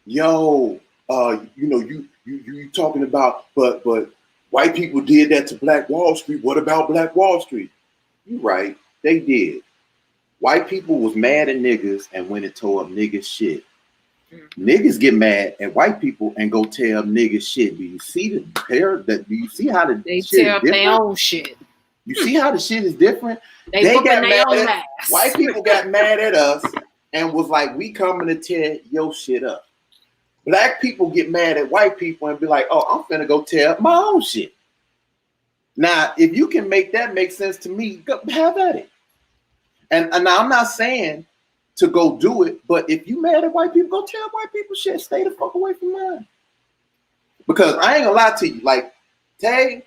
yo, you know, you talking about, but white people did that to Black Wall Street. What about Black Wall Street? You right, they did. White people was mad at niggas and went and tore up niggas shit. Niggas get mad at white people and go tear up niggas shit. Do you see do you see how they tear up their own shit? You see how the shit is different? They got mad at us. White people got mad at us and was like, we coming to tear your shit up. Black people get mad at white people and be like, oh, I'm finna go tear up my own shit. Now, if you can make that make sense to me, go have at it. And now I'm not saying to go do it, but if you mad at white people, go tear up white people shit. Stay the fuck away from mine. Because I ain't gonna lie to you, like Tay,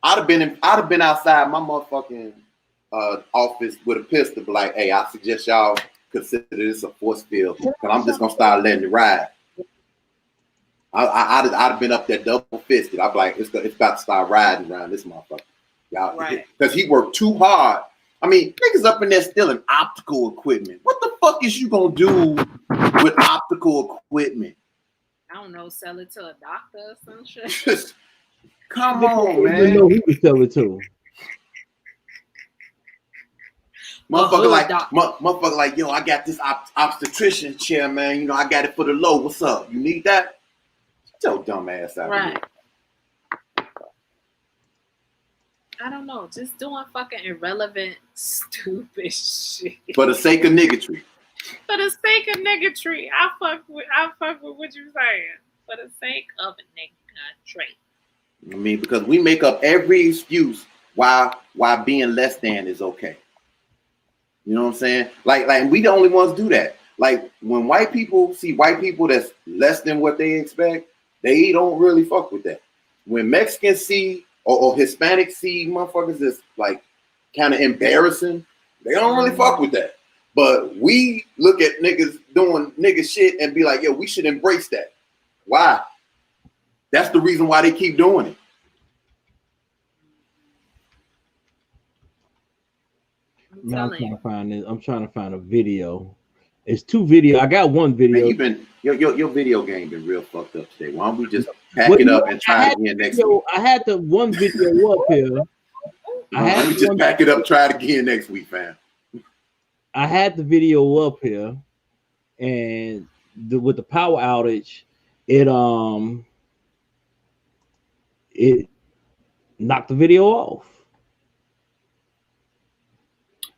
I'd have been outside my motherfucking office with a pistol, but like, hey, I suggest y'all consider this a force field, and I'm just gonna start letting it ride. I'd have been up there double fisted. I'd be like, it's about to start riding around this motherfucker, y'all, right? Because he worked too hard. I mean, niggas up in there stealing optical equipment. What the fuck is you gonna do with optical equipment? I don't know, sell it to a doctor or some shit. Come on, man. You know who to sell it to. Motherfucker like, yo, I got this obstetrician chair, man. You know, I got it for the low. What's up? You need that? Get your dumb ass out of here. I don't know, just doing fucking irrelevant, stupid shit. For the sake of niggatry. For the sake of niggatry. I fuck with what you saying. For the sake of a niggatry. I mean, because we make up every excuse why being less than is okay. You know what I'm saying? Like we the only ones do that. Like when white people see white people that's less than what they expect, they don't really fuck with that. When Mexicans see or Hispanics see motherfuckers that's like kind of embarrassing, they don't really fuck with that. But we look at niggas doing nigga shit and be like, yo, we should embrace that. Why? That's the reason why they keep doing it. I'm trying to find a video. It's 2 videos. I got 1 video. Man, your video game been real fucked up today. Why don't we just pack it up and try it again next week? I had the 1 video up here. Let me just pack it up, try it again next week, fam. I had the video up here, and with the power outage, it knocked the video off.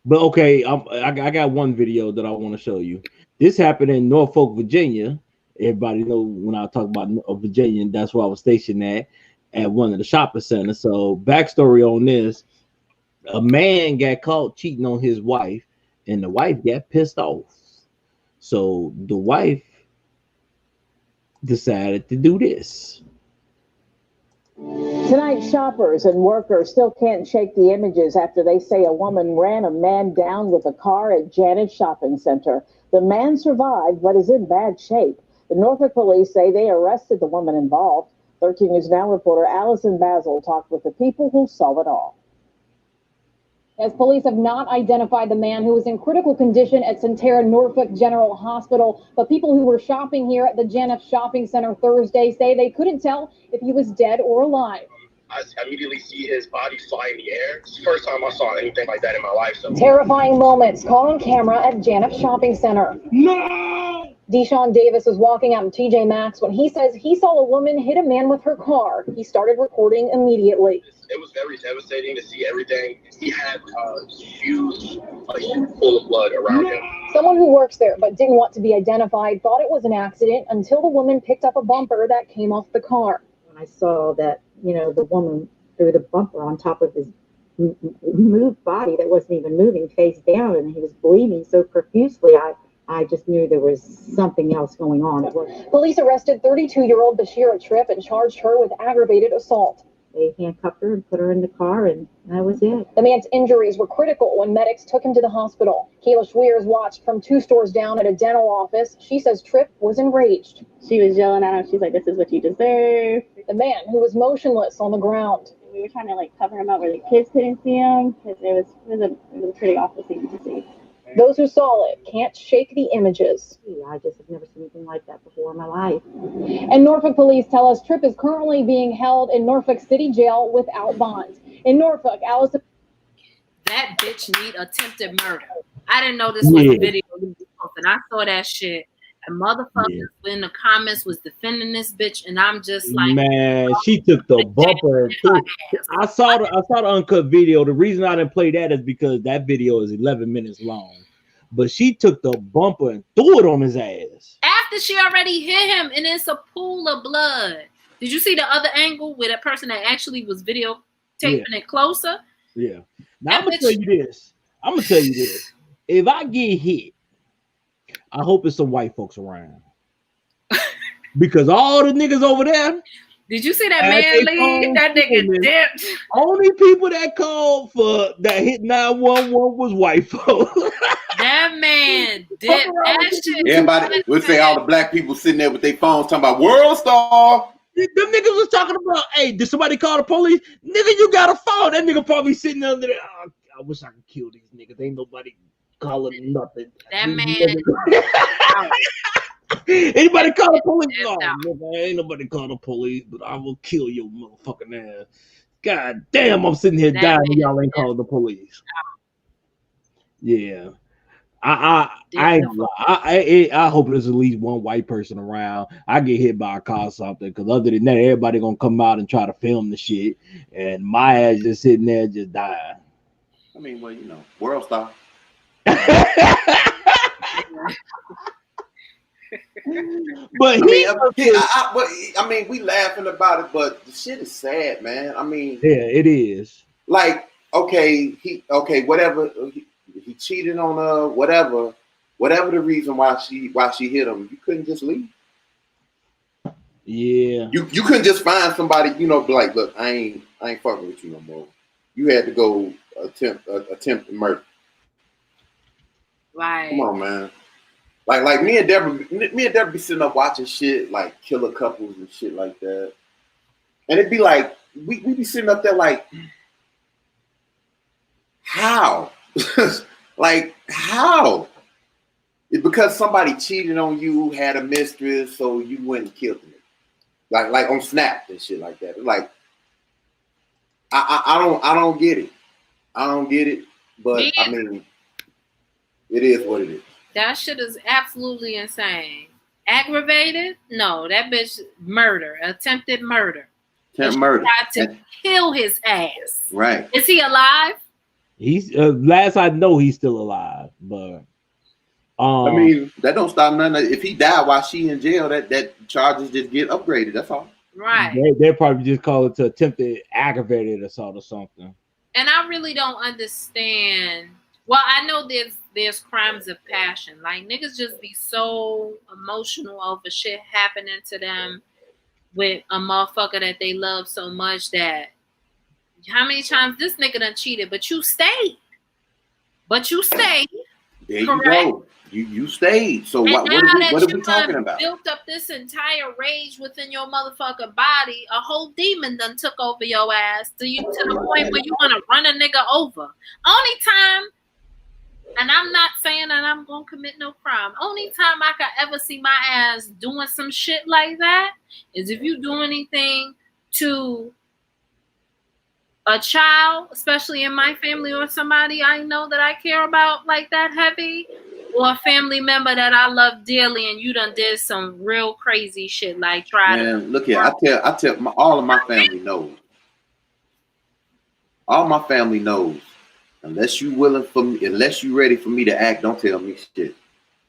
But okay, I got 1 video that I want to show you. This happened in Norfolk, Virginia. Everybody know when I talk about Virginia, that's where I was stationed at one of the shopping centers. So backstory on this, a man got caught cheating on his wife, and the wife got pissed off. So the wife decided to do this. Tonight, shoppers and workers still can't shake the images after they say a woman ran a man down with a car at Janet's shopping center. The man survived, but is in bad shape. The Norfolk police say they arrested the woman involved. 13 News Now reporter Allison Basil talked with the people who saw it all. As police have not identified the man who was in critical condition at Centera Norfolk General Hospital, but people who were shopping here at the Janeth Shopping Center Thursday say they couldn't tell if he was dead or alive. I immediately see his body fly in the air. It's the first time I saw anything like that in my life. So. Terrifying moments caught on camera at Janeth Shopping Center. No! Deshaun Davis was walking out in TJ Maxx when he says he saw a woman hit a man with her car. He started recording immediately. It was very devastating to see everything. He had huge, full of blood around him. Someone who works there but didn't want to be identified thought it was an accident until the woman picked up a bumper that came off the car. When I saw that, the woman threw the bumper on top of his moved body that wasn't even moving face down, and he was bleeding so profusely, I just knew there was something else going on. Police arrested 32-year-old Bashira Tripp and charged her with aggravated assault. They handcuffed her and put her in the car, and that was it. The man's injuries were critical when medics took him to the hospital. Kayla Schweers watched from 2 stores down at a dental office. She says Tripp was enraged. She was yelling at him. She's like, "This is what you deserve." The man, who was motionless on the ground. We were trying to cover him up where the kids couldn't see him, because it was a pretty awful thing to see. Those who saw it can't shake the images. I just have never seen anything like that before in my life. And Norfolk police tell us Tripp is currently being held in Norfolk City Jail without bond. In Norfolk, Allison. That bitch need attempted murder. I didn't know this was a video, and I saw that shit. And motherfuckers in the comments was defending this bitch, and I'm just like, man, she took the bumper. I saw the uncut video. The reason I didn't play that is because that video is 11 minutes long. But she took the bumper and threw it on his ass. After she already hit him, and it's a pool of blood. Did you see the other angle with that person that actually was videotaping it closer? Yeah. Now I'm gonna tell you this. If I get hit, I hope it's some white folks around. Because all the niggas over there. Did you see that man leave? That nigga dipped. Only people that called for that hit 911 was white folks. That man dipped. That shit. Everybody would say all the black people sitting there with their phones talking about World Star. Them niggas was talking about, hey, did somebody call the police? Nigga, you got a phone. That nigga probably sitting under there. Oh, I wish I could kill these niggas. Ain't nobody calling nothing. That man. Anybody call the police? No, nigga, ain't nobody call the police, but I will kill your motherfucking ass. God damn, I'm sitting here dying and y'all ain't calling the police. Yeah. I ain't gonna lie. I hope there's at least one white person around. I get hit by a car or something, because other than that, everybody gonna come out and try to film the shit, and my ass just sitting there just dying. I mean, well, you know, world star. But I mean, we laughing about it, but the shit is sad, man. I mean, yeah, it is. Like, whatever, he cheated on her, whatever the reason why she hit him, you couldn't just leave. Yeah, you couldn't just find somebody, you know, be like, look, I ain't fucking with you no more. You had to go attempt murder. Right. Come on, man. Like me and Deborah be sitting up watching shit like killer couples and shit like that, and it'd be like we be sitting up there like, how? Like, how? It's because somebody cheated on you, had a mistress, so you went and killed them. Like on Snap and shit like that. Like, I don't get it. I don't get it. But I mean, it is what it is. That shit is absolutely insane. Aggravated? No, that bitch murder, attempted murder. Attempted murder. Tried to kill his ass. Right. Is he alive? He's last I know, he's still alive, but I mean, that don't stop nothing. If he died while she in jail, that charges just get upgraded. That's all. Right. They probably just call it to attempted aggravated assault or something. And I really don't understand. Well, I know there's crimes of passion. Like, niggas just be so emotional over shit happening to them with a motherfucker that they love so much that how many times this nigga done cheated, but you stayed. There you correct? go. You stayed. So what are we talking about? Built up this entire rage within your motherfucking body. A whole demon done took over your ass to the point where you want to run a nigga over. Only time, and I'm not saying that I'm gonna commit no crime. Only time I could ever see my ass doing some shit like that is if you do anything to a child, especially in my family or somebody I know that I care about like that heavy, or a family member that I love dearly, and you done did some real crazy shit like try to. Look here, I tell all of my family knows. All my family knows. Unless you willing for me, unless you ready for me to act, don't tell me shit.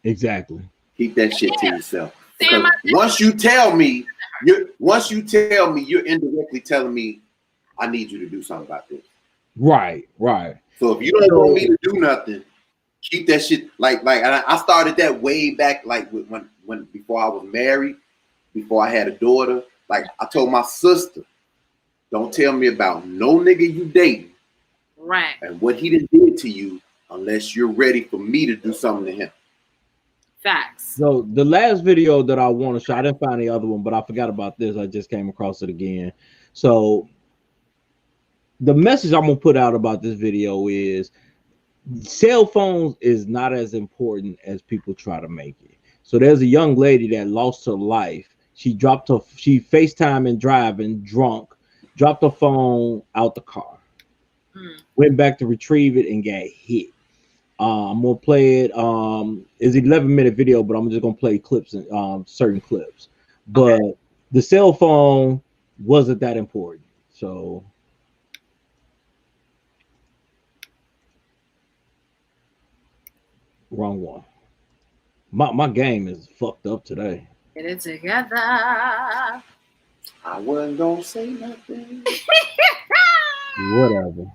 Exactly. Keep that shit to yourself. Because once you tell me, you're indirectly telling me I need you to do something about this. Right. So if you don't want me to do nothing, keep that shit like I started that way back, like when before I was married, before I had a daughter. Like I told my sister, don't tell me about no nigga you dating. Right. And what he did to you unless you're ready for me to do something to him. Facts. So the last video that I want to show, I didn't find the other one, but I forgot about this. I just came across it again. So the message I'm gonna put out about this video is cell phones is not as important as people try to make it. So there's a young lady that lost her life. She FaceTime and driving drunk, dropped her phone out the car, went back to retrieve it and got hit. I'm gonna play it. It's an 11-minute video, but I'm just gonna play clips and certain clips. But the cell phone wasn't that important. So wrong one. My game is fucked up today. Get it together. I wasn't gonna say nothing. Whatever.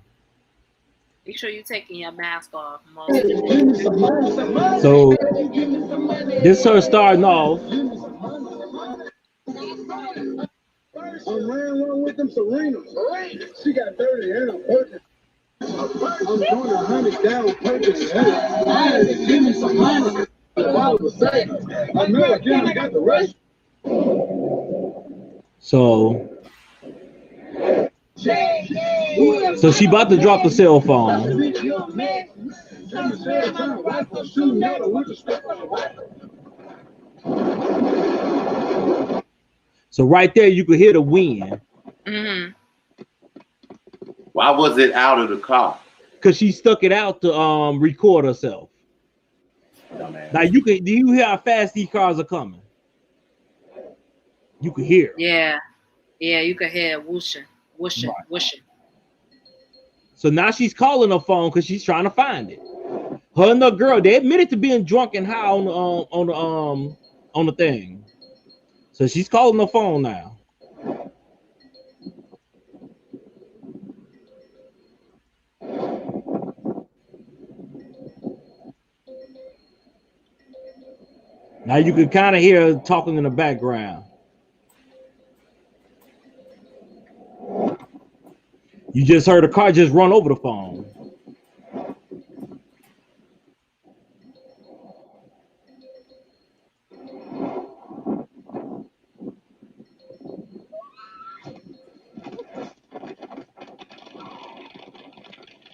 Make sure you're taking your mask off. So this her starting off. I ran one with them Serena. She got 30 and I'm working. I'm doing 100 down purpose. I had to give me some money. I was saying, I know again I got the rest. So she about to drop the cell phone. So right there, you could hear the wind. Mm-hmm. Why was it out of the car? because she stuck it out to record herself. Now do you hear how fast these cars are coming? You can hear. Yeah, you can hear whooshing, whooshing, whooshing. So now she's calling her phone because she's trying to find it. Her and the girl, they admitted to being drunk and high on the thing. So she's calling her phone now. Now you can kind of hear her talking in the background. You just heard a car just run over the phone.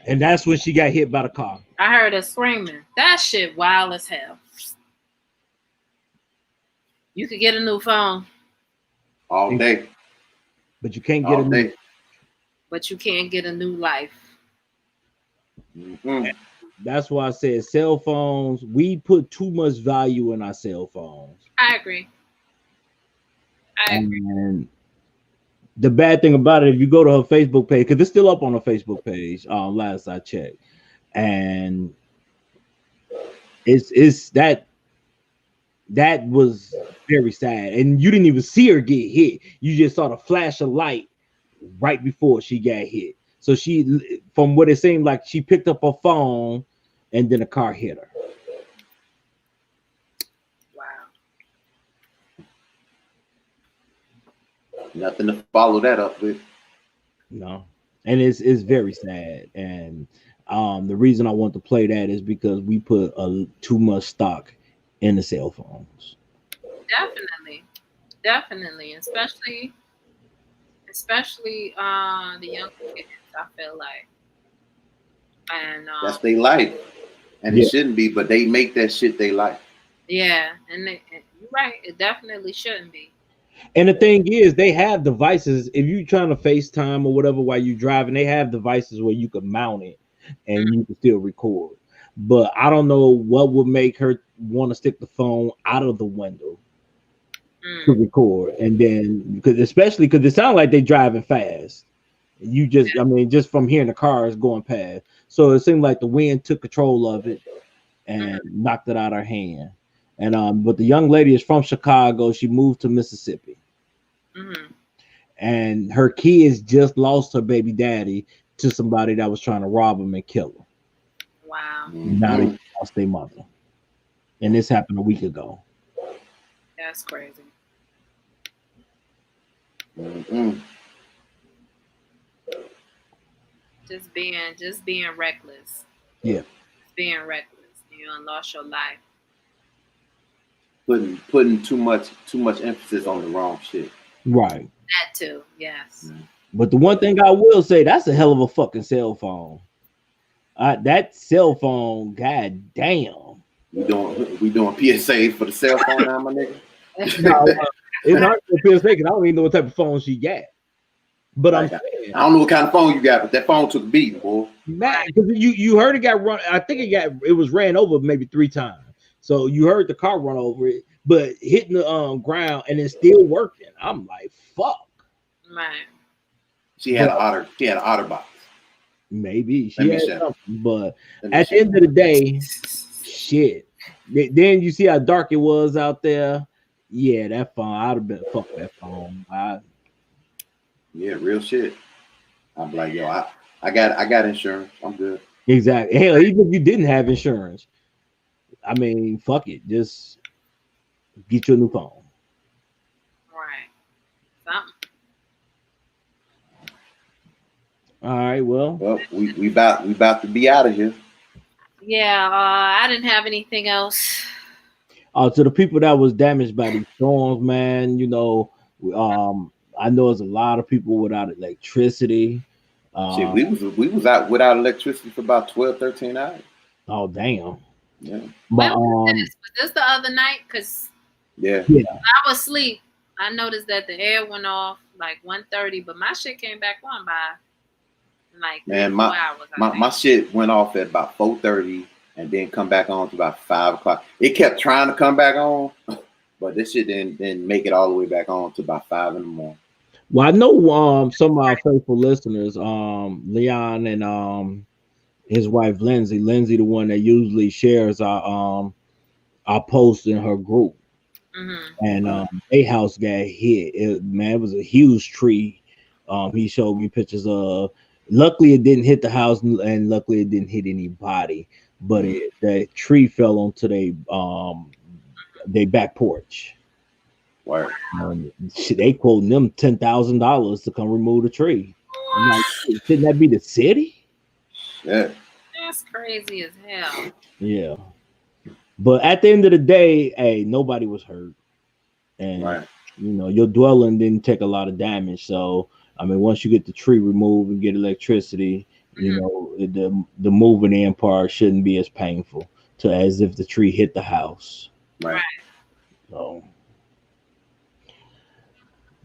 And that's when she got hit by the car. I heard her screaming. That shit wild as hell. You could get a new phone. All day. But you can't get a new. But you can't get a new life. Mm-hmm. That's why I said cell phones. We put too much value in our cell phones. I agree. And the bad thing about it, if you go to her Facebook page, because it's still up on her Facebook page, last I checked, and it's that was very sad. And you didn't even see her get hit. You just saw the flash of light right before she got hit. So she, from what it seemed like, she picked up her phone and then a car hit her. Nothing to follow that up with. No, and it's very sad. And the reason I want to play that is because we put too much stock in the cell phones. Definitely, especially the young kids. I feel like, and that's their life, and it shouldn't be, but they make that shit their life. Yeah, and you're right. It definitely shouldn't be. And the thing is, they have devices. If you're trying to FaceTime or whatever while you're driving, they have devices where you can mount it and you can still record. But I don't know what would make her want to stick the phone out of the window to record. And then, especially because it sounds like they're driving fast. You just, I mean, just from hearing the cars going past. So it seemed like the wind took control of it and knocked it out of her hand. And but the young lady is from Chicago. She moved to Mississippi. And her kids just lost her baby daddy to somebody that was trying to rob him and kill him. Wow. Now they lost their mother. And this happened a week ago. That's crazy. Just being reckless. Yeah. Being reckless. You done lost your life. Putting too much emphasis on the wrong shit. Right. That too, yes. But the one thing I will say, that's a hell of a fucking cell phone. That cell phone, god damn. We doing PSA for the cell phone now, my nigga. No, it's not for PSA because I don't even know what type of phone she got. But I'm saying, I don't know what kind of phone you got, but that phone took a beating, boy. Man, because you heard it got run. I think it was ran over maybe 3 times. So you heard the car run over it, but hitting the ground and it's still working. I'm like, fuck. Man. She had an OtterBox. Maybe she had something, but at the end of the day, shit. Then you see how dark it was out there. Yeah, that phone. I'd have been fuck that phone. Yeah, real shit. I'm like, yo, I got insurance. I'm good. Exactly. Hell, even if you didn't have insurance, I mean, fuck it. Just get you a new phone. Right. Something. All right. Well, we about to be out of here. Yeah. I didn't have anything else. To the people that was damaged by these storms, man, you know, I know there's a lot of people without electricity. Shit, we was out without electricity for about 12, 13 hours. Oh, damn. Yeah. But, was this the other night? Because yeah, I was asleep. I noticed that the air went off like 1:30, but my shit came back on by like man, 4 hours. My shit went off at about 4:30 and then come back on to about 5 o'clock. It kept trying to come back on, but this shit didn't make it all the way back on to about 5 in the morning. Well, I know some of our faithful listeners, Leon and his wife Lindsay, the one that usually shares our posts in her group. And a house got hit. It was a huge tree. He showed me pictures of. Luckily, it didn't hit the house, and luckily, it didn't hit anybody. But that tree fell onto their back porch. Wow. They quoting them $10,000 to come remove the tree. I'm like, shouldn't that be the city? Yeah. That's crazy as hell. Yeah. But at the end of the day, hey, nobody was hurt. And your dwelling didn't take a lot of damage. So I mean, once you get the tree removed and get electricity, the moving in part shouldn't be as painful as if the tree hit the house. Right. So,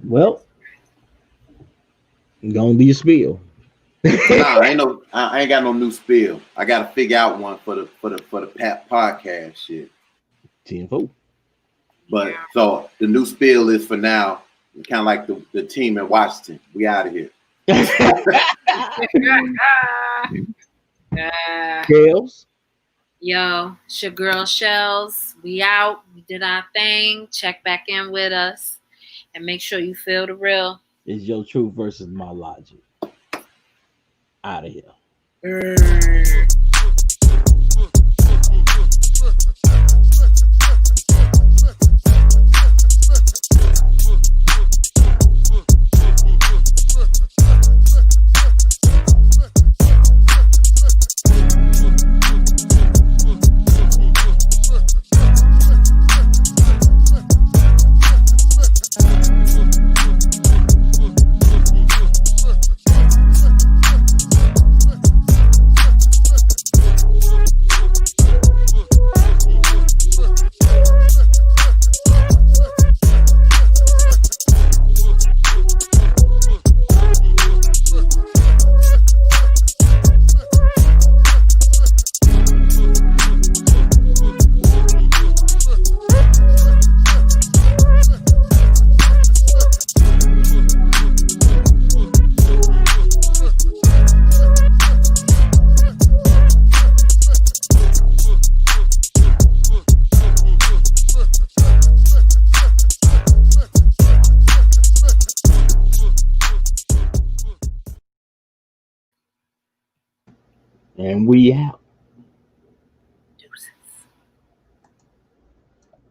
well, gonna be a spill. Nah, I ain't got no new spill. I gotta figure out one for the podcast shit. 10-4. But so the new spill is for now, kind of like the team in Washington. We out of here. Shells. Yo, it's your girl Shells. We out. We did our thing. Check back in with us. And make sure you feel the real. It's your truth versus my logic. Out of here. And we out.